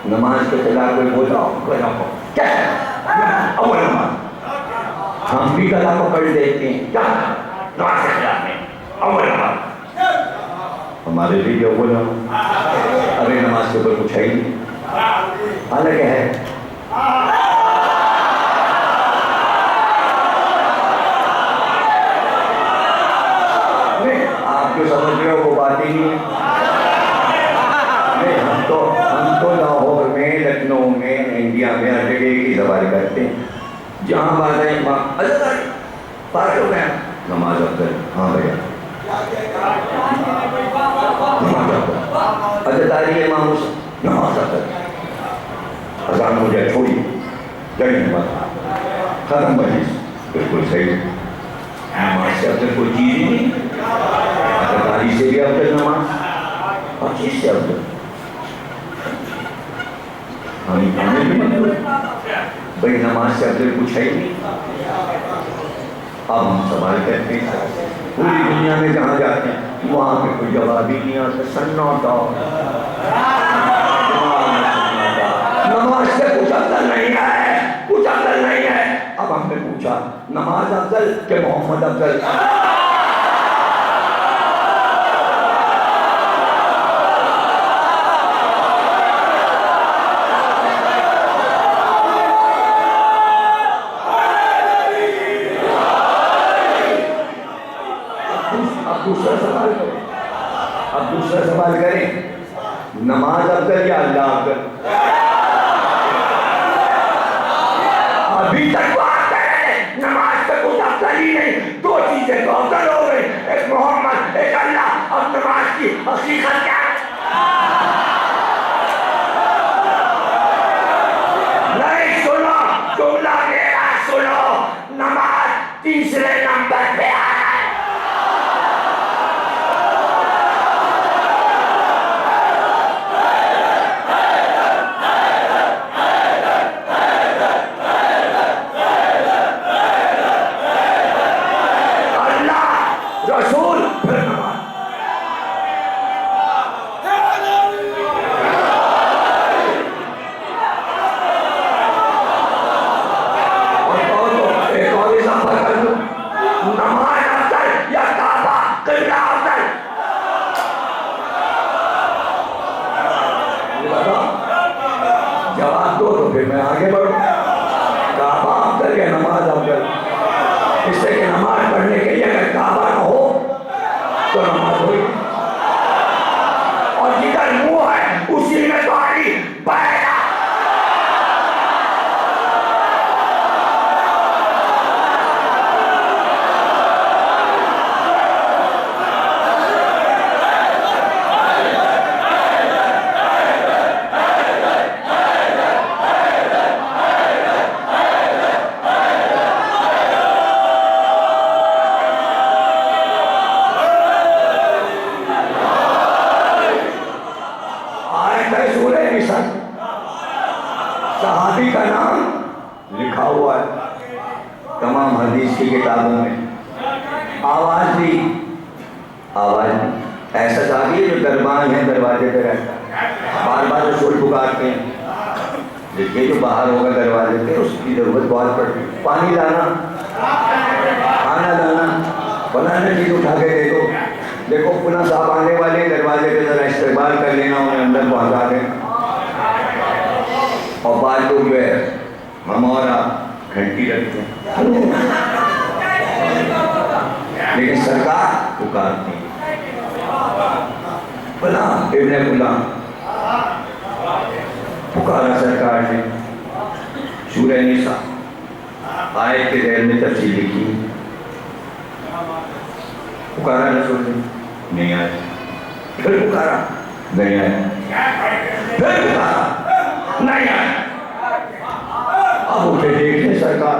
نماز کے خلاف کوئی بولا ہو کیا اول نماز. ہم بھی گلا پکڑ دیتے ہیں کیا نماز کے خلاف میں اول نماز. ہمارے لیے اول نماز. ارے نماز کے اوپر کچھ ہے ہی نہیں. حالانکہ ہے. آپ جو سمجھ رہے ہو وہ بات ہی نہیں ہے. ہم تو لاہور میں، لکھنؤ میں، انڈیا میں ہر جگہ کی سوال کرتے ہیں. جہاں بات ہے پارٹ ہو گیا نماز افضل. ہاں بھیا عزتاری امام حسین نماز افضل. اذان ہو جائے چھوڑی جڑی نماز ختم. مجلس بالکل صحیح. نماز سے افضل کوئی چیز ہی نہیں. عزتاری سے بھی افضل نماز، ہر چیز سے افضل. بھائی نماز سے افضل کچھ ہے ہی نہیں. اب ہم سوال کرتے ہیں پوری دنیا میں جہاں جاتے ہیں وہاں پہ کوئی جواب ہی نہیں آتا. سناٹا. نماز سے کچھ افضل نہیں ہے، کچھ افضل نہیں ہے. اب ہم نے پوچھا نماز افضل کہ محمد افضل؟ دوسرا سوال کریں نماز افضل یا اللہ افضل؟ ابھی تک بات کریں نماز پہ کچھ افضل ہی نہیں. دو چیزیں تو افضل ہو گئی، ایک محمد ایک اللہ. اب نماز کی حقیقت کیا ہے؟ نہیں سنو جملہ میرا سنو. نماز تیسرے نمبر پہ آ رہا ہے. جواب دو تو پھر میں آگے بڑھوں. کعبہ افضل یا نماز افضل؟ اس سے کہ نماز پڑھنے کے لیے اگر کعبہ نہ ہو تو نماز ہوئی. اور جدھر منہ ہے اسی میں تمہاری بیعت. صحابی کا نام لکھا ہوا ہے تمام حدیث کی کتابوں میں. آواز بھی ایسا صحابی ہے جو دربان ہے دروازے پہ رہتا ہے. بار بار رسول پکارتے ہیں. یہ جو باہر ہوگا دروازے پہ اس کی ضرورت بہت پڑتی ہے. پانی لانا، کھانا لانا، فلاں چیز اٹھا کے دے دو. دیکھو پناہ صاحب آنے والے دروازے پہ ذرا استقبال کر لینا، انہیں اندر پہنچا دینا. اور بعض لوگ جو ہے ہم اور آپ گھنٹی رکھتے ہیں لیکن سرکار پکارتی ہے فلاں ابن فلاں. پکارا سرکار نے. سورہ نساء آیت کے ذیل میں تفصیل لکھی. پکارا رسول نے نہیں آئے، پھر پکارا نہیں آئے، پھر پکارا نہیں آئے۔ اب اٹھے دیکھنے سرکار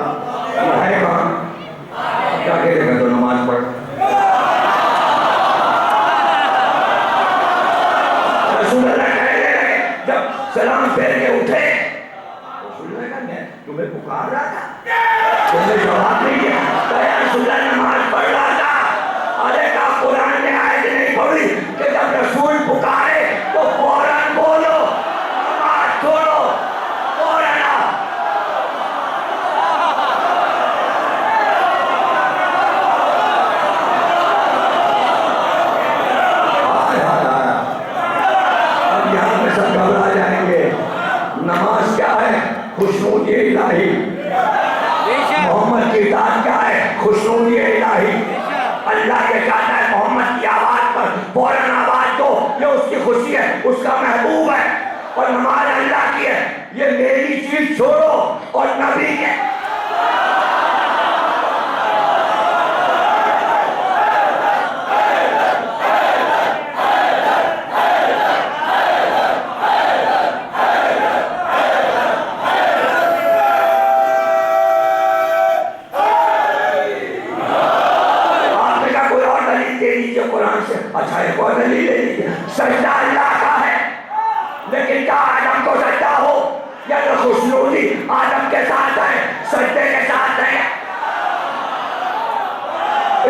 ہے کہاں، کیا کہتے ہیں تو نماز پڑھ۔ رسول اللہ کہنے لگے جب سلام پھیر کے اٹھے، رسول اللہ کہا میں تمہیں پکار رہا تھا، تم نے جواب نہیں دیا۔ کہا رسول اللہ نماز پڑھ رہا تھا۔ ارے کہا قرآن میں آیت نہیں پڑھی کہ جب رسول پکارے تو فوراً بولو، نماز چھوڑو، فوراً آؤ۔ اب یہاں پہ سب گھبرا جائیں گے۔ نماز کیا ہے؟ خوشنود الہی۔ محمد کی ذات کیا ہے؟ خوشنود الہی۔ اللہ کے چاہتا ہے محمد کی آواز پر فوراً آواز دو، یہ اس کی خوشی ہے، اس کا محبوب ہے۔ اور نماز اللہ کی ہے، یہ میری چیز چھوڑو اور نبی کے۔ اچھا ایک اور دلیل لے لیجیے، سجدہ اللہ کا ہے، لیکن کیا آدم کو سجدہ ہو یا تو خوشنودی آدم کے ساتھ ہے، سجدے کے ساتھ ہے؟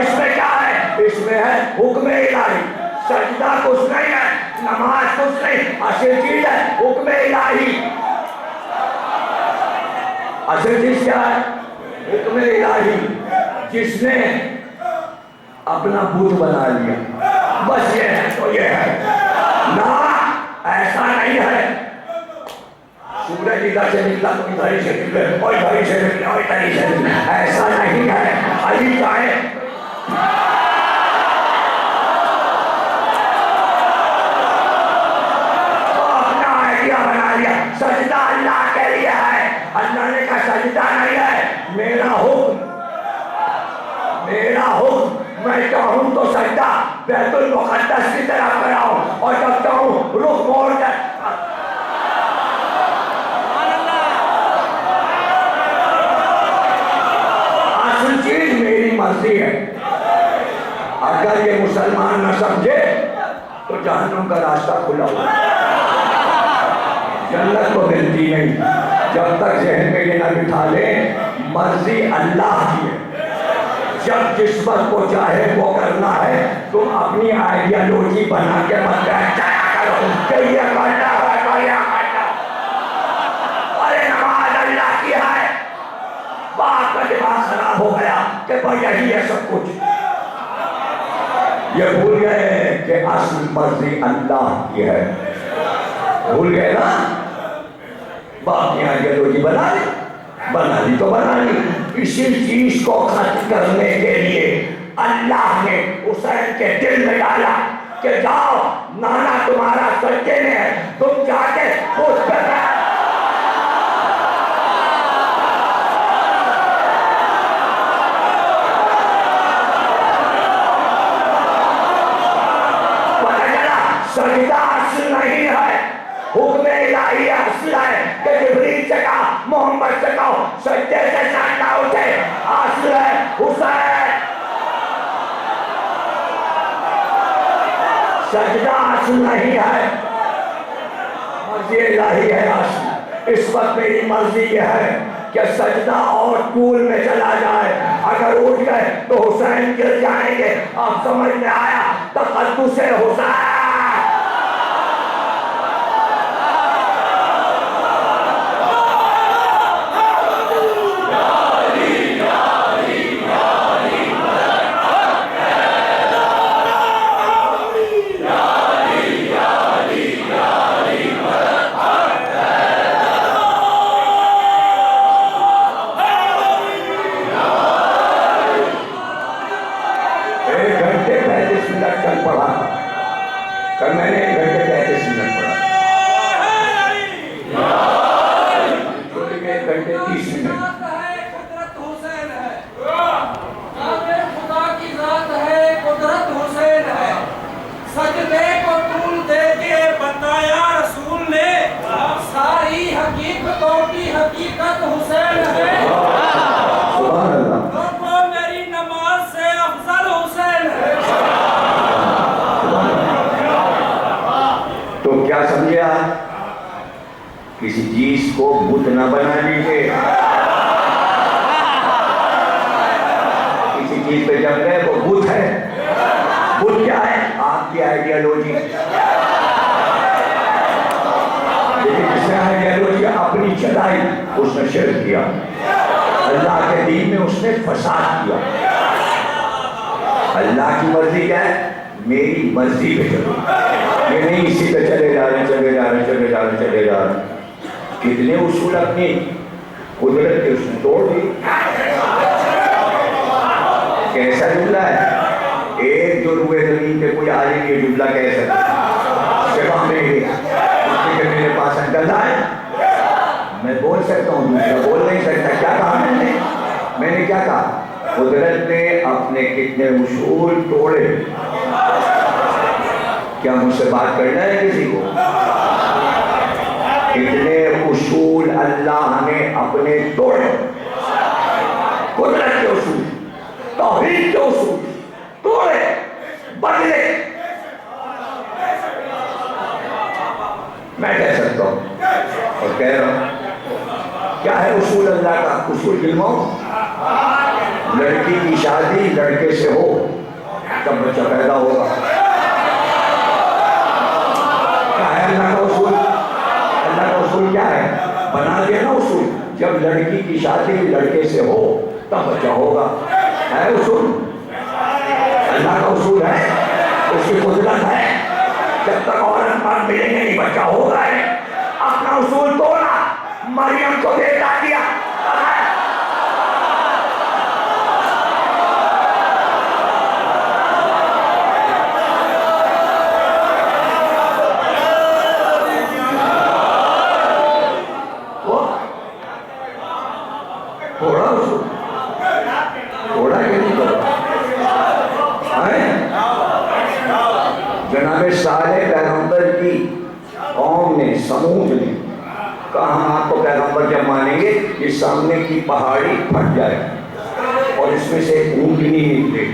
اس میں کیا ہے؟ اس میں ہے حکم الہی۔ سجدہ کچھ نہیں ہے، نماز کچھ نہیں، اصل چیز ہے حکم الہی۔ اصل چیز کیا ہے؟ حکم الہی۔ جس نے اپنا بت بنا لیا بس یہ ہے تو یہ ہے، نہ ایسا نہیں ہے۔ سورج ادھر سے نکلا تو ادھر ہی سے نکلے، اور ادھر ہی سے نکلے، اور ادھر ہی سے نکلے، ایسا نہیں ہے۔ علی چاہے تو اپنا آئیڈیا بنا لیا، سجدہ اللہ کے لیے ہے۔ اللہ نے کہا سجدہ نہیں ہے، میرا حکم، میرا حکم، میں چاہوں تو سجدہ بیت المقدس کی طرف کراؤں، اور جب چاہوں رخ موڑ کر۔ اصل چیز میری مرضی ہے۔ اگر یہ مسلمان نہ سمجھے تو جہنم کا راستہ کھلا ہوا، جنت کو ملتی نہیں۔ جب تک ذہن میں یہ نہ بٹھا لیں مرضی اللہ کی ہے، جب جس وقت کو چاہے وہ کرنا ہے، تم اپنی آئیڈیالوجی بنا کے مت بیٹھ جایا کرو کہ یہ کرنا ہے تو یہ کرنا۔ ارے نماز اللہ کی ہے، باپ کا دماغ خراب ہو گیا کہ بھائی یہی ہے سب کچھ۔ یہ بھول گئے کہ اصل مرضی اللہ کی ہے، بھول گئے نا۔ باپ کی آئیڈیالوجی بنا لی، بنا لی تو بنا لی۔ اسی چیز کو ختم کرنے کے لیے اللہ نے حسین کے دل میں ڈالا کہ جاؤ نانا تمہارا سجدے میں ہے، تم جا کے خود پہ پتہ چلا سجدہ اصل نہیں ہے، حکم الہی اصل ہے کہ جبریل سے کہا محمد سے کہو سجدے سے سر نہ اٹھے، اصل ہے حسین۔ سجدہ اصل نہیں ہے، مرضی الہی ہے اصل۔ اس وقت میری مرضی یہ ہے کہ سجدہ اور طول میں چلا جائے، اگر اٹھ گئے تو حسین گر جائیں گے۔ اب سمجھ میں آیا تقدس حسین۔ سجدے کو طول دے کے بتایا رسول نے ساری حقیقتوں کی حقیقت حسین ہے سبحان اللہ لوگوں میری نماز سے افضل حسین ہے تو کیا سمجھے آپ کسی چیز کو بت نہ بنا لیجیے کسی چیز پہ جب گئے وہ بت ہے بت کیا ہے آپ کی آئیڈیالوجی لیکن جس نے آئیڈیالوجی اپنی چلائی اس نے شرک کیا اللہ کے دین میں اس نے فساد کیا اللہ کی مرضی کیا ہے میری مرضی پہ چلو یہ نہیں اسی پہ چلے جا رہے چلے جا رہے کتنے اصول اپنی قدرت کے اس نے توڑ دی کیسا جملہ ہے ایک جو روئے زمین پہ کوئی عالم یہ جملہ کہہ سکتا جب ہم نے کہ میرے پاس اندازہ ہے میں بول سکتا ہوں دوسرا بول نہیں سکتا کیا کہا میں نے کیا کہا قدرت نے اپنے کتنے اصول توڑے کیا مجھ سے بات کرنا ہے کسی کو کتنے اصول اللہ نے اپنے توڑے قدرت کے اصول توحید کے اصول توڑے بدلے میں کہہ سکتا ہوں اور کہہ رہا ہوں کیا ہے اصول اللہ کا اصول علموں لڑکی کی شادی لڑکے سے ہو تب بچہ پیدا ہوگا کیا ہے اللہ کا اصول اللہ کا اصول کیا ہے بنا دینا اصول جب لڑکی کی شادی لڑکے سے ہو تب بچہ ہوگا ہے اصول اللہ کا اصول ہے اس کی قدرت ہے جب تک عورت مرد ملیں گے نہیں بچہ ہوگا ہے اپنا اصول توڑا مریم کو بیٹا دیا سارے پیغمبر کی قوم نے سمود نے کہا ہم آپ کو پیغمبر جب مانیں گے یہ سامنے کی پہاڑی پھٹ جائے اور اس میں سے ایک اونٹنی نکلے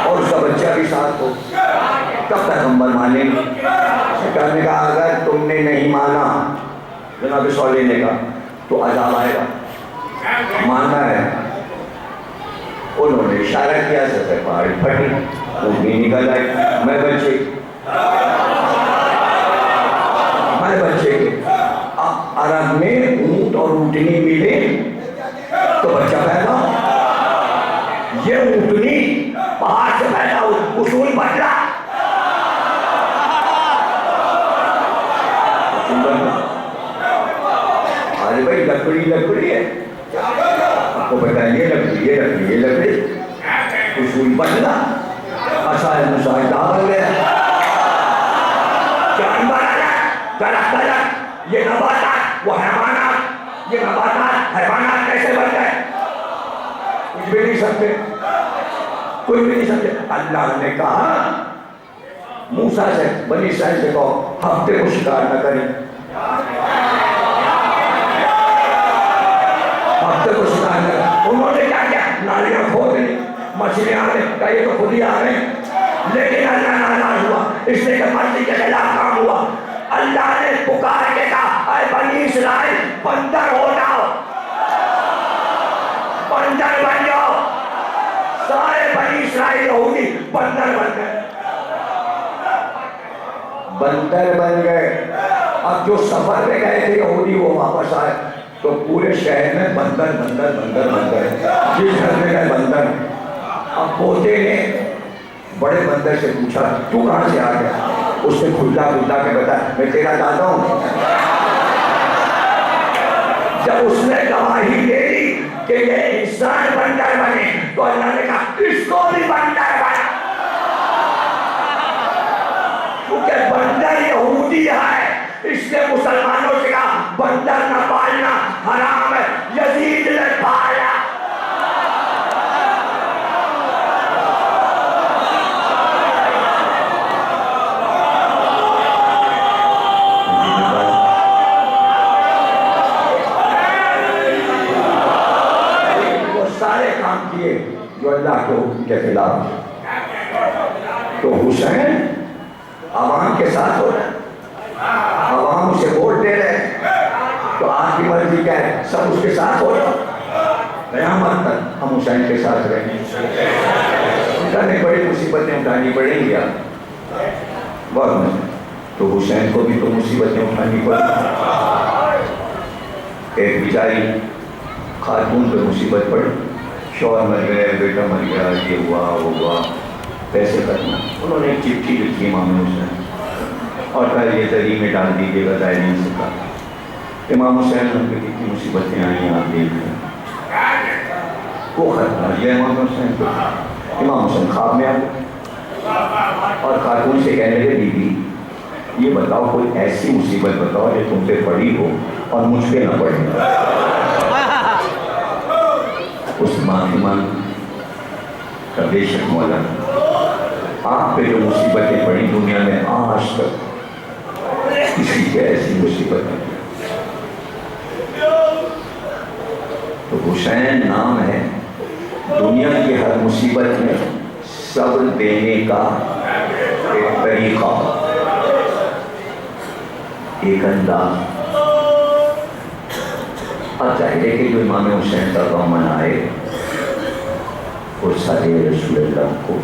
اور اس کا بچہ بھی ساتھ ہو تب پیغمبر مانیں گے سرکار نے کہا اگر تم نے نہیں مانا جناب صالح نے کہا تو عذاب آئے گا ماننا ہے انہوں نے اشارہ کیا سطح پہاڑی پھٹی اونٹنی نکل آئی میں بچے کے عرب میں اونٹ اور اونٹنی ملے تو بچہ پیدا یہ اونٹنی پہاڑ سے پیدا ہو اصول بدلا ارے بھائی لکڑی ہے آپ کو بتائیں یہ لکڑی اصول بدلا مسائل بن گیا جانور درخت یہ نباتات وہ حیوانات یہ نباتات حیوانات کیسے بن گئے کچھ بھی نہیں سمجھے اللہ نے کہا موسیٰ سے بنی اسرائیل سے کہو ہفتے کو شکار نہ کریں ہفتے کو شکار نہ کریں انہوں نے کیا کیا نالیاں کھود لی مچھلیاں آ رہے کہا یہ تو خود ہی آ رہے لیکن اللہ ناراض ہوا اس نے کہ مرضی کے خلاف کام ہوا اللہ نے پکار کے کہا اے بنی اسرائیل بندر ہو جاؤ بندر بن جاؤ سارے بنی اسرائیل یہودی بندر بن گئے اب جو سفر پہ گئے تھے یہودی وہ واپس آئے تو پورے شہر میں بندر جس گھر میں گئے بندر اب پوتے نے بڑے بندر سے پوچھا تو کہاں سے آ گیا اس نے کھلا کے بتایا میں تیرا دادا ہوں جب اس نے گواہی دے دی کہ یہ انسان بندر بنے تو اللہ نے کہا اس کو بھی بندر بنا کیونکہ بندر یہودی ہے اس نے مسلمانوں سے کہا بندر نہ پالنا حرام ہے یزید نے پالا سارے کام کیے جو اللہ کے حکم کے خلاف تھے۔ تو حسین عوام کے ساتھ ہو رہا ہے، عوام اسے ووٹ دے رہے ہیں، تو آپ کی مرضی کیا ہے؟ سب اس کے ساتھ ہو رہا ہے، قیامت تک ہم حسین کے ساتھ رہیں گے۔ اٹھانے بڑی مصیبتیں اٹھانی پڑیں گی آپ بہت، تو حسین کو بھی تو مصیبتیں اٹھانی پڑیں۔ ایک بیچاری خاتون پہ مصیبت پڑی، شوہر مر گئے، بیٹا مر گیا، یہ ہوا وہ ہوا، پیسے کرنا، انہوں نے ایک چٹھی لکھی امام حسین اور کہا یہ دری میں ڈال دیجیے گا، ظاہر نہیں سکا۔ امام حسین نے کتنی مصیبتیں آئی ہیں آپ دیکھ رہے ہیں، وہ خط کر دیا امام حسین کو۔ امام حسین خواب میں آ گئے اور خاتون سے کہنے لگے بی بی یہ بتاؤ کوئی ایسی مصیبت بتاؤ جو تم پہ پڑی ہو اور مجھ پہ نہ پڑے۔ اس معافی مانگ کا بے شک مولا آپ پہ جو مصیبتیں پڑی دنیا میں آج تک کسی پہ ایسی مصیبت نہیں۔ تو حسین نام ہے دنیا کی ہر مصیبت میں صبر دینے کا ایک طریقہ، ایک انداز۔ اور چاہیے کہ جو امام حسین کا غم منائے وہ سارے رسول اللہ کو،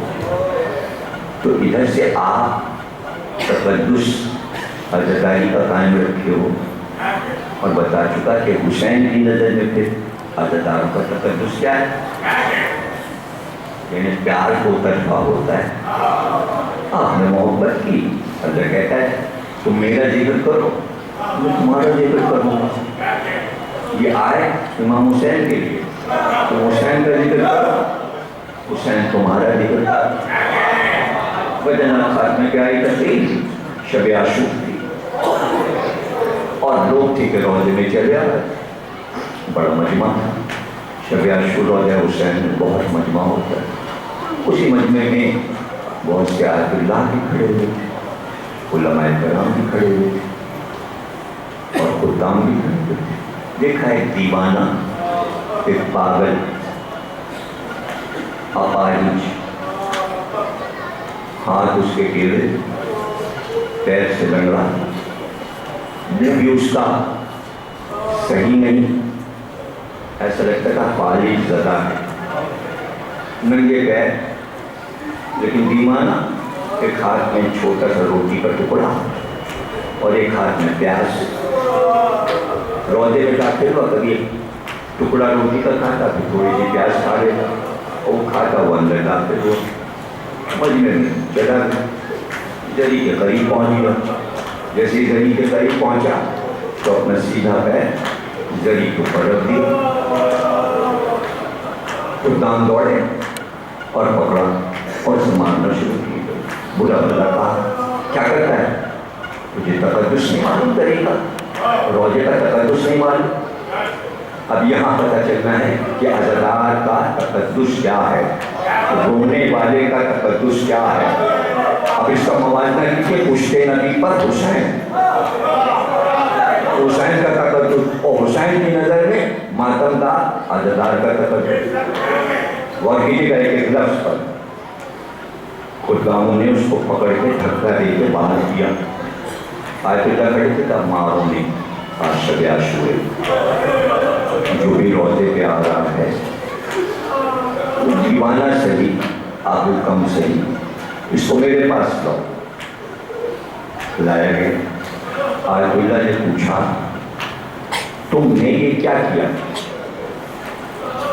تو ادھر سے آپ تقدس عزاداری کا قائم رکھے ہو اور بتا چکا کہ حسین کی نظر میں پھر عزاداروں کا تقدس کیا ہے، یعنی پیار کو طرفہ ہوتا ہے۔ آپ نے محبت کی، اللہ کہتا ہے تم میرا ذکر کرو میں تمہارا ذکر کروں گا۔ یہ آئے امام حسین کے لیے، تم حسین کا ذکر کرو، حسین تمہارا ذکر کرو۔ وجنہ خاتمہ کی آئی تقریر شب عاشور تھی اور لوگ تھے کہ روزے میں چلے آئے، بڑا مجمع تھا۔ شب عاشور روزہ حسین میں بہت مجمع ہوتا ہے، اسی مجمع میں بہت سے عارف اللہ بھی کھڑے ہوئے تھے، علماء کرام بھی کھڑے ہوئے تھے اور خدام بھی کھڑے ہوئے تھے۔ دیکھا ایک دیوانہ، ایک پاگل، اپاہج، ہاتھ اس کے ٹیڑھے، پیر سے لنگڑا، منہ بھی اس کا صحیح نہیں، ایسا لگتا تھا فالج زدہ ہے، ننگے پیر، لیکن دیوانہ، ایک ہاتھ میں چھوٹا سا روٹی کا ٹکڑا اور ایک ہاتھ میں پیاز۔ روزے میں جاتے ہوا کبھی ایک ٹکڑا روٹی کا کھاتا، پھر تھوڑی سی پیاز کھا لیتا، وہ کھاتا ہوا اندر جاتے ہوئے مجمع میں چلا گیا، جری کے قریب پہنچ گیا۔ جیسے ہی جری کے قریب پہنچا تو اپنا سیدھا پیر جری کو پلٹ دی، خدام دوڑے اور پکڑا اور اسے مارنا شروع کیا۔ برا بھلا کہا کیا کرتا ہے، تجھے تقدس نہیں معلوم طریقہ، روزے کا تقدس نہیں معلوم۔ اب یہاں پتہ چلنا ہے کہ عزادار کا تقدس کیا ہے، رونے والے کا تقدس کیا ہے۔ اب اس کا موازنہ کیجیے پشتے نبی پر حسین، حسین کا تقدس اور حسین کی نظر میں ماتم دار عزادار کا تقدس۔ غور کیجیے گا ایک لفظ پر، خداموں نے اس کو پکڑ کے دھکا دے کے باہر کیا، آیت اللہ کھڑے تھے تب ماروں نے آج شب عاشور جو بھی روزے پہ آ رہا ہے، دیوانہ صحیح عابد کم صحیح، اس کو میرے پاس لاؤ۔ لایا گیا، آیت اللہ نے پوچھا تم نے یہ کیا کیا،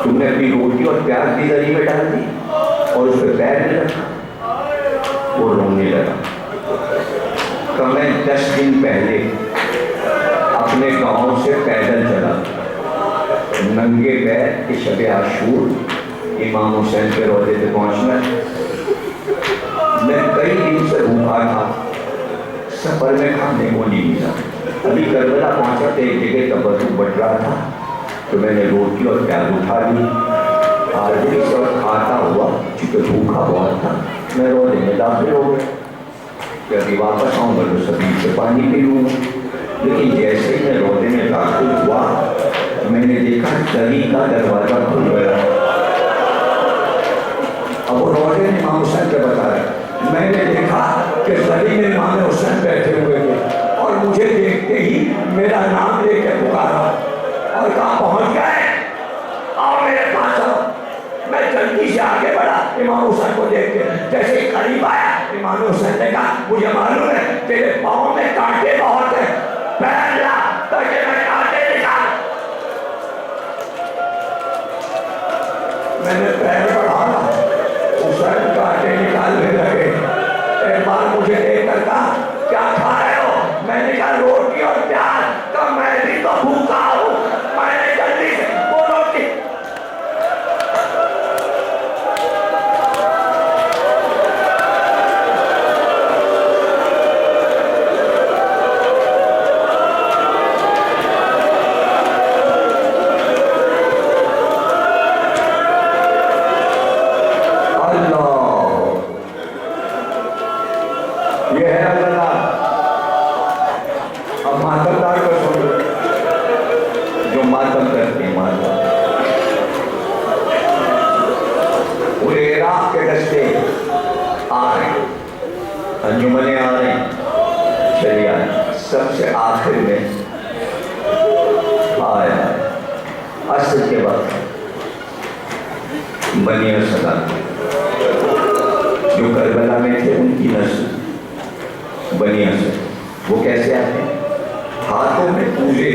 تم نے اپنی روٹی اور پیاز بھی دری میں ڈال دی اور اس پہ پیر میں رکھا۔ وہ رونے لگا کہ میں 10 دن پہلے اپنے گاؤں سے پیدل چلا ننگے پیر کہ شب عاشور امام حسین کے روزے پہ پہنچنا ہے۔ میں کئی دن سے بھوکا تھا، سفر میں کھانے کو نہیں ملا، ابھی کربلا پہنچا تو ایک جگہ تبرک بٹ رہا تھا تو میں نے روٹی اور پیاز اٹھا لی، آدمی سے اور کھاتا ہوا چونکہ بھوکا بہت تھا میں روزے میں داخل ہو گیا کہ ابھی واپس آؤں گا تو سبھی سے پانی پی لوں گا۔ لیکن جیسے ہی میں روزے میں داخل ہوا میں نے دیکھا دری کا دروازہ کھل گیا میں نے دیکھا کہ زمین میں امام حسین بیٹھے ہوئے تھے اور مجھے دیکھتے ہی میرا نام لے کے پکارا اور کہاں پہنچ گئے، آؤ میرے پاس آؤ۔ میں جلدی سے آگے بڑھا امام حسین کو دیکھ کے، جیسے ہی قریب آیا امام حسین نے کہا مجھے معلوم ہے تیرے پاؤں میں کانٹے بہت ہیں، پیر لا تاکہ میں کانٹے نکال۔ میں نے پیر بڑھایا، حسین کانٹے نکالنے لگے۔ ایک بار مجھے دیکھ کر کہا کیا کھا رہے ہو؟ میں نے کہا روٹی اور پیاز۔ کہا میں بھی تو بھوکا ہوں۔ میں نے جلدی سے وہ روٹی انجمنیں آ رہے ہیں، چلیے سب سے آخر میں آیا عصر کے وقت بنی اسد جو کربلا میں تھے، ان کی نسل بنی اسد۔ وہ کیسے آتے ہیں؟ ہاتھوں میں پورے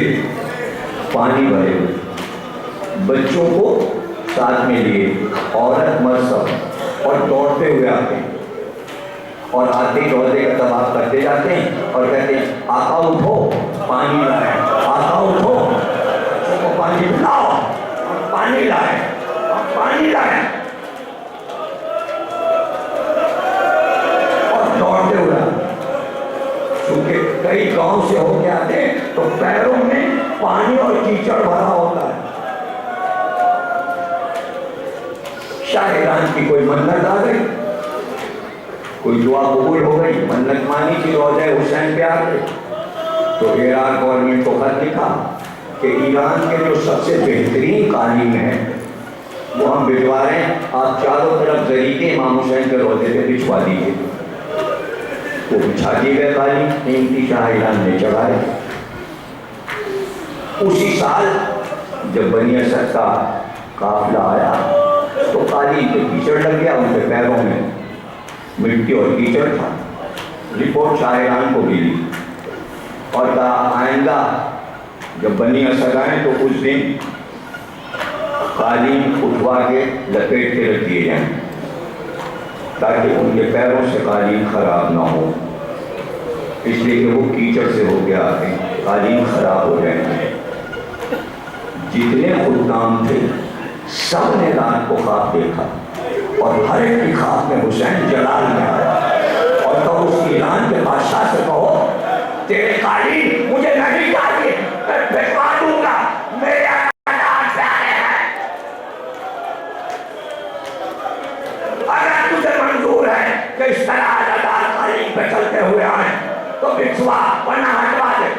پانی بھرے ہوئے، بچوں کو ساتھ میں لیے، عورت مرد سب، اور دوڑتے ہوئے آتے ہیں اور آتے دورے کا طواف کرتے جاتے ہیں اور کہتے ہیں آقا اٹھو پانی لائیں، آقا اٹھو بچوں کو پانی پلاؤ، ہم پانی لائیں، ہم پانی لائیں، اور دوڑتے ہوئے چونکہ کئی گاؤں سے ہو کے آتے ہیں تو پیروں میں پانی اور کیچڑ بھرا ہوتا ہے۔ شاہ ایران کی کوئی منت آ گئی، کوئی دعا قبول ہو گئی، منت مانی تھی روضہ حسین پہ آ گئے تو ایران گورنمنٹ کو خط لکھا کہ ایران کے جو سب سے بہترین قالین ہیں وہ ہم بھجوا رہے ہیں، آپ چاروں طرف ذریعے امام حسین کے روضے پہ بچھوا دیجیے۔ وہ بچھا دیے گئے قالین، قیمتی شاہ ایران نے چڑھائے۔ اسی سال جب بنی اسد کا قافلہ آیا تو قالین پہ کیچڑ لگ گیا، ان کے پیروں میں مٹی اور کیچڑ تھا۔ رپورٹ شاہ ایران کو ملی اور کہا آئندہ جب بنی اسد آئیں تو اس دن قالین اٹھوا کے لپیٹ کے رکھ دیے جائیں تاکہ ان کے پیروں سے قالین خراب نہ ہو، اس لیے کہ وہ کیچڑ سے ہو کے آتے ہیں، قالین خراب ہو جائیں گے۔ جتنے خدام تھے سب نے رات کو خواب دیکھا اور ہر ایک کی خواب میں حسین جلال میں آیا اور تو اس ایران کے بادشاہ سے کہو تیرے قالین مجھے نہیں چاہیے، میں بھجوا دوں گا، میرے اولاد پیارے ہیں، اگر تجھے منظور ہے کہ اس طرح عزادار قالین پہ چلتے ہوئے آئیں تو بچھوا ورنہ ہٹوا دے۔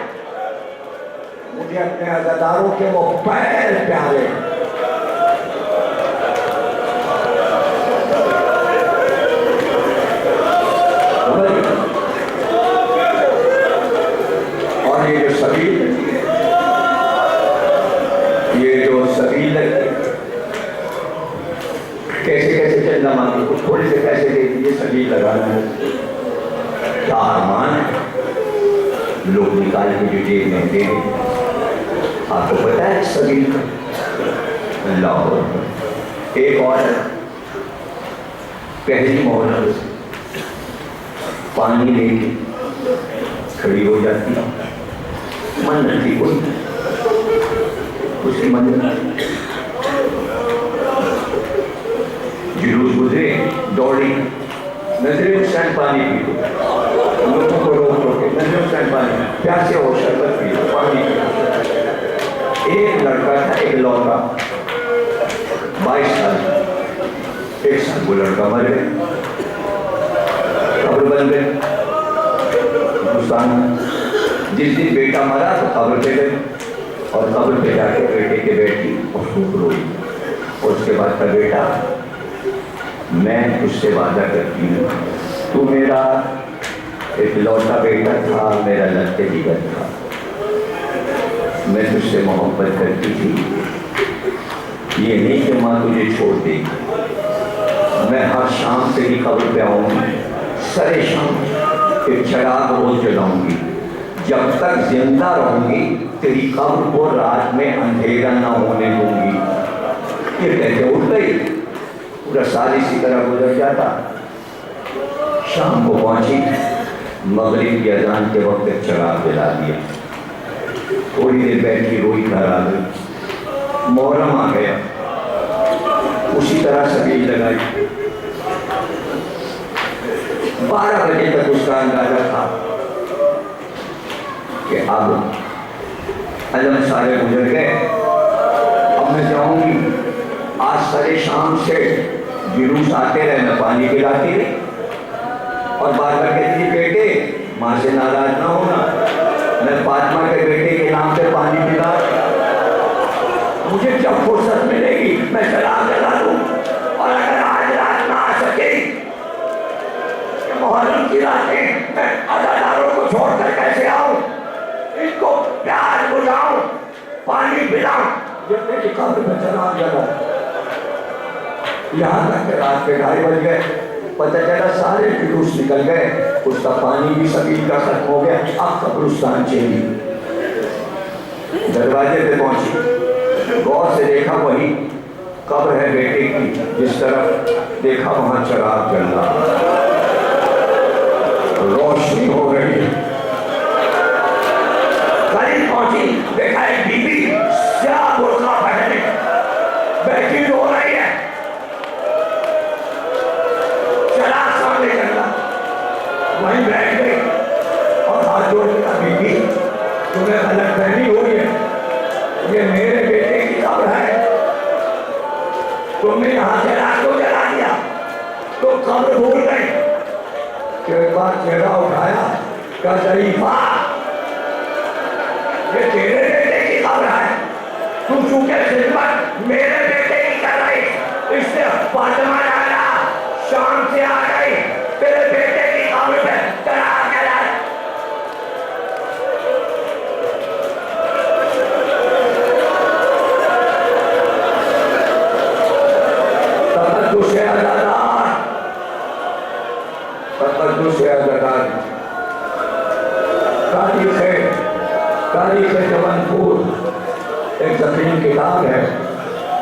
مجھے اپنے عزاداروں کے وہ پیر پیارے، یہ جو سبیل کیسے کیسے چلنا مانگی، کچھ تھوڑے سے پیسے دے دیجیے، سبیل لگانا ہے، کیا ارمان ہے، لوگ نکال کے جو جیب میں دیں۔ آپ کو پتہ ہے سبیل کا اللہ اکبر۔ ایک اور پہلی محرم سے پانی لے کے کھڑی ہو جاتی ہے، منت تھی کوئی اس کی منت، جلوس گزرے دوڑی، نظر حسین پانی پی لو، لوگوں کو روک روکے نظر حسین پانی، پیاسے ہو شربت پی لو، پانی پی لو۔ ایک لڑکا تھا ایک لوٹا 22 سال، ایک سال وہ لڑکا مر گیا، قبر بن گئے ہندوستان میں۔ جس دن بیٹا مرا تو قبر پہ گئے اور قبر پہ جا کے بیٹے کے بیٹی اور خوب روئی، اور اس کے بعد کا بیٹا میں اس سے وعدہ کرتی ہوں تو میرا اکلوتا بیٹا تھا، میرا لگتے جگر تھا، میں تجھ سے محبت کرتی تھی، یہ نہیں کہ ماں تجھے چھوڑ دے گی، میں ہر شام سے ہی قبر پہ آؤں گی، سر شام ایک چراغ روز جلاؤں گی، جب تک زندہ رہوں گی تیری قبر کو رات میں اندھیرا نہ ہونے دوں گی۔ یہ کہتے اٹھ گئی، پورا سال اسی طرح گزر جاتا۔ شام کو پہنچی، مغرب کی اذان کے وقت ایک چراغ جلا دیا، تھوڑی دیر بیٹھی روئی گھر آ گئی، محرم آ گیا، اسی طرح سبیل لگائی۔ 12 بجے تک اس کا اندازہ تھا کہ اب علم سارے گزر گئے، اب میں جاؤں گی، آج سارے شام سے جلوس آتے رہے، میں پانی پلاتی رہی اور بار بار کہتی تھی بیٹے ماں سے ناراض نہ ہونا، میں فاطمہ کے بیٹے کے نام پہ پانی پلا، مجھے جب فرصت ملے گی میں چراغ جلا دوں، اور اگر آج رات نہ آ سکے محرم کی راتیں میں عزاداروں کو چھوڑ کر کیسے آؤں، ان کو پیار بجھاؤں، پانی پلاؤں، جب میری قبر میں چراغ جلا، یہاں تک کہ رات کے 2:30 بج گئے، پتہ چلا سارے جلوس نکل گئے، اس کا پانی بھی سبیل کا ختم ہو گیا، اب قبرستان چلی، دروازے پہ پہنچی، غور سے دیکھا وہی قبر ہے بیٹے کی، جس طرف دیکھا وہاں چراغ جل رہا، روشنی ہو رہی ہے، قریب پہنچی، دیکھا ایک بی بی سیاہ برقع پہنے بیٹھی رو رہی ہے، چراغ سامنے کرنا، وہیں بیٹھ گئی اور ہاتھ جوڑ کے کہا بی بی تمہیں غلط فہمی ہوئی ہے، یہ میرے بیٹے کی قبر ہے، تم نے یہاں چراغ کو جلا دیا، تو قبر بھول گئی، کہ ایک بار چہرہ اٹھایا، کہا ضعیفہ یہ تیرے بیٹے کی قبر ہے، تو چونکہ خدمت میرے بیٹے کی کر رہی، اس سے فاطمہ لالا شام سے آ گئی، تیرے بیٹے کی قبر پہ چراغ جلا۔ تقدس عزادار، تقدس عزادار، تاریخ جبل پور ایک ضخیم کتاب ہے،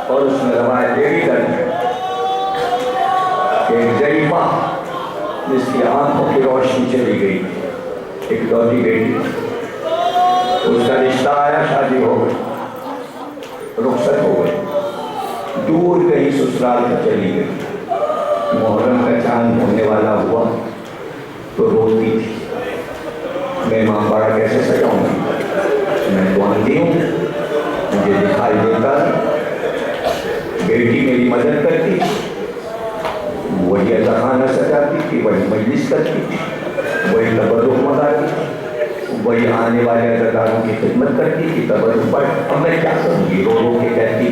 اور اس میں روایت یہ بھی درج ہے کہ ضعیفہ جس کی آنکھوں کی روشنی چلی گئی، ایک لوتی بیٹی، اس کا رشتہ آیا، شادی ہو گئی، رخصت ہو گئی، دور کہیں سسرال میں چلی گئی، محرم کا چاند ہونے والا ہوا تو روتی تھی، میں امام باڑہ کیسے سجاؤں گی، میں تو اندھی ہوں، مجھے دکھائی دیتا، بیٹی میری مدد کرتی، وہی اذخانہ سجاتی تھی، وہی مجلس کرتی تھی، وہی تبرک منگاتی تھی، وہی آنے والے عزاداروں کی خدمت کرتی تھی، تبرک پر، اب میں کیا کروں گی، رو رو کے کہتی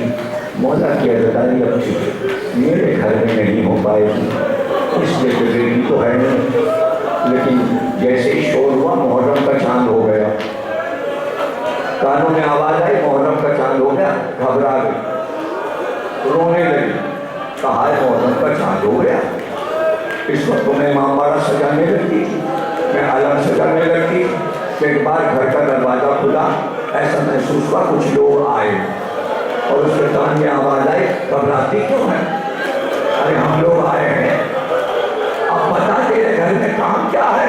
مولا کی عزاداری اچھی میرے گھر میں نہیں ہو پائے گی، اس لیے تو بیٹی تو ہے نہیں، لیکن جیسے ہی شور ہوا محرم کا چاند ہو گیا، کانوں میں آواز آئی محرم کا چاند ہو گیا، گھبرا گئی، رونے لگی، کہا ہے محرم کا چاند ہو گیا، اس وقت میں امام باڑہ سجانے لگتی تھی، میں علم سجانے لگتی، کہ ایک بار گھر کا دروازہ کھلا، ایسا محسوس ہوا کچھ لوگ آئے، اور اس کے کان میں آواز آئی گھبراتی کیوں ہے، ارے ہم لوگ آئے ہیں، اب بتا تیرے گھر میں کام کیا ہے،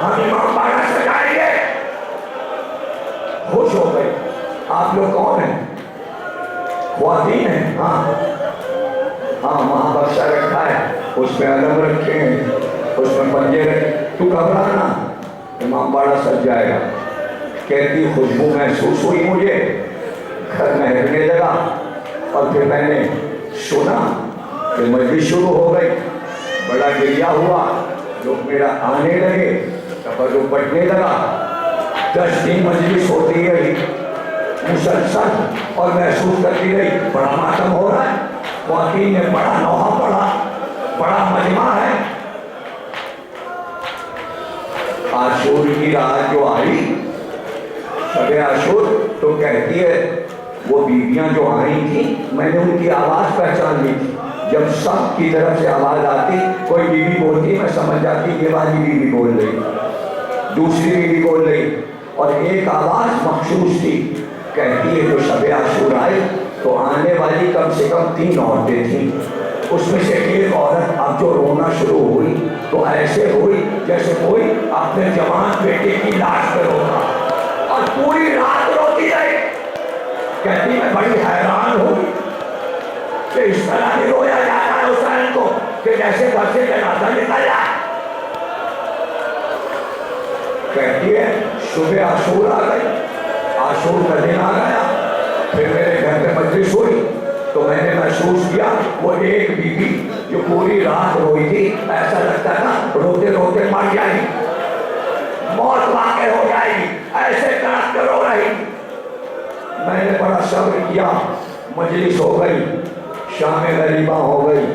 ہم امام باڑہ سجائیں گے، خوش ہو گئے، آپ لوگ کون ہیں، خواتین ہیں، ہاں وہاں بخشہ رکھا ہے، اس میں علم رکھے ہیں، اس میں پنجے رکھے، تو گھبرانا، امام باڑہ سج جائے گا، کہتی خوشبو محسوس ہوئی مجھے، گھر مہکنے لگا، اور پھر میں نے سنا کہ مجلس شروع ہو گئی، بڑا گریہ ہوا، لوگ میرا آنے لگے، تبرک بٹنے لگا، 10 دن مجلس ہوتی رہی مسلسل، اور محسوس کرتی رہی بڑا ماتم ہو رہا ہے، خواتین نے بڑا نوحہ پڑھا، بڑا مجمع ہے، رات جو آئی شب عاشور تو کہتی ہے وہ بیویاں جو آئی تھیں میں نے ان کی آواز پہچان لی تھی. جب سب کی طرف سے آواز آتی کوئی بیوی بولتی میں سمجھ جاتی یہ والی بیوی بول رہی, دوسری بیوی بول رہی, اور ایک آواز مخصوص تھی. کہتی ہے جو شب عاشور آئی تو آنے والی کم سے کم 3 عورتیں تھیں. اس میں سے ایک عورت اب جو رونا شروع ہوئی تو ایسے ہوئی جیسے کوئی اپنے جوان بیٹے کی لاش پہ روتا, اور پوری رات روتی رہی. کہتی میں بڑی حیران ہوئی کہ اس طرح نہیں رویا جاتا ہے حسین کو کہ جیسے گھر سے جنازہ نکل جائے. کہتی ہے صبح عاشور آ گئی, عاشور کا دن آ گیا, پھر میرے گھر پہ مجلس ہوئی تو میں نے محسوس کیا وہ ایک بیوی جو پوری رات روئی تھی ایسا لگتا تھا روتے روتے مر جائے گی, موت واقع ہو جائے گی, ایسے تڑپ کر رو رہی. میں نے بڑا صبر کیا, مجلس ہو گئی, شام غریبہ ہو گئی,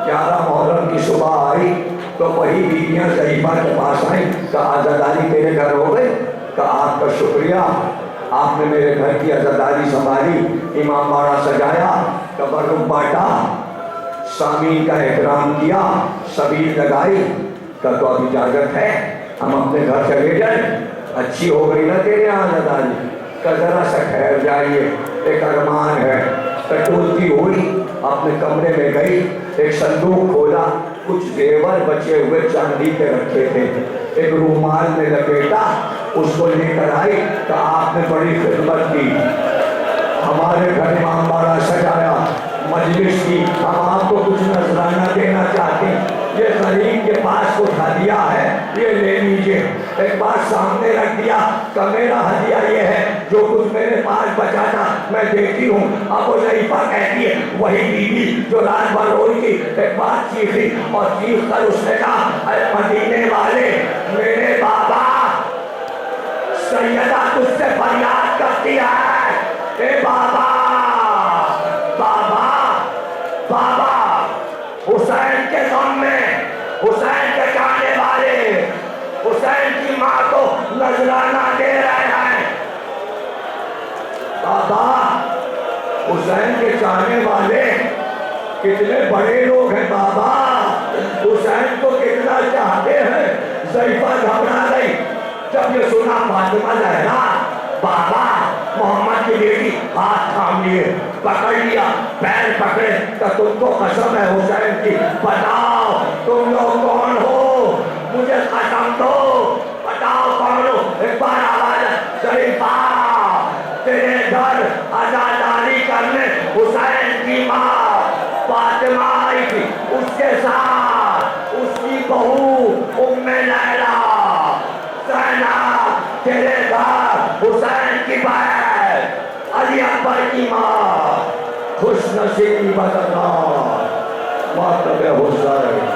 11 محرم کی صبح آئی تو وہی بیویاں ضعیفہ کے پاس آئیں. کہا عزاداری تیرے گھر ہو گئی؟ کہا آپ کا شکریہ, آپ نے میرے گھر کی عزاداری سنبھالی, امام باڑہ سجایا, تبرک بانٹا, سامعین کا احترام کیا, سبیل لگائی. کہ تو اب اجازت ہے ہم اپنے گھر چلے جائیں؟ اچھی ہو گئی نا تیرے یہاں عزاداری؟ کہ ذرا سا ٹھہر جائیے, ایک ارمان ہے. کٹولتی ہوئی اپنے کمرے میں گئی, ایک صندوق کھولا, کچھ زیور بچے ہوئے چاندی کے رکھے تھے, ایک رومال میں لپیٹا, اس کو لے کر آئی. کہ آپ نے بڑی خدمت کی, ہمارے گھر امام باڑہ سجایا, مجلس کی, ہم آپ کو کچھ نذرانہ دینا چاہتے ہیں, یہ غریب کے پاس اٹھا دیا ہے, یہ لے لیجیے. ایک بات سامنے رکھ دیا کہ میرا ہدیہ یہ ہے, جو کچھ میرے پاس بچا تھا میں دیتی ہوں. اب وہ ضعیفہ کہتی ہے وہی بیوی جو رات بھر روئی تھی ایک بات چیخی, اور چیخ کر اس نے کہا اے مدینے والے, میرے بابا سیدہ تجھ سے فریاد کرتی ہے, اے بابا بابا بابا. حسین کے غم میں, حسین کے چاہنے والے حسین کی ماں کو نذرانہ دے رہے ہیں. بابا حسین کے چاہنے والے کتنے بڑے لوگ ہیں بابا, حسین کو کتنا چاہتے ہیں. ضعیفہ گھبرا گئی جب یہ سنا فاطمہ زہرا. بابا محمد کی بیٹی ہاتھ تھام لیے, پکڑ لیا, پیر پکڑے کہ تم کو قسم ہے حسین کی, بتاؤ تم لوگ کون ہو, مجھے قسم دو, بتاؤ کون ہو. ایک بار آواز ہے ضعیفہ تیرے گھر عزاداری کرنے حسین کی ماں فاطمہ آئی تھی, اس کے ساتھ اس کی بہو ام لیلا. زینب تیرے گھر حسین کی بہن علی اکبر کی ماں, خوش نصیب بدنام ماتم حسین.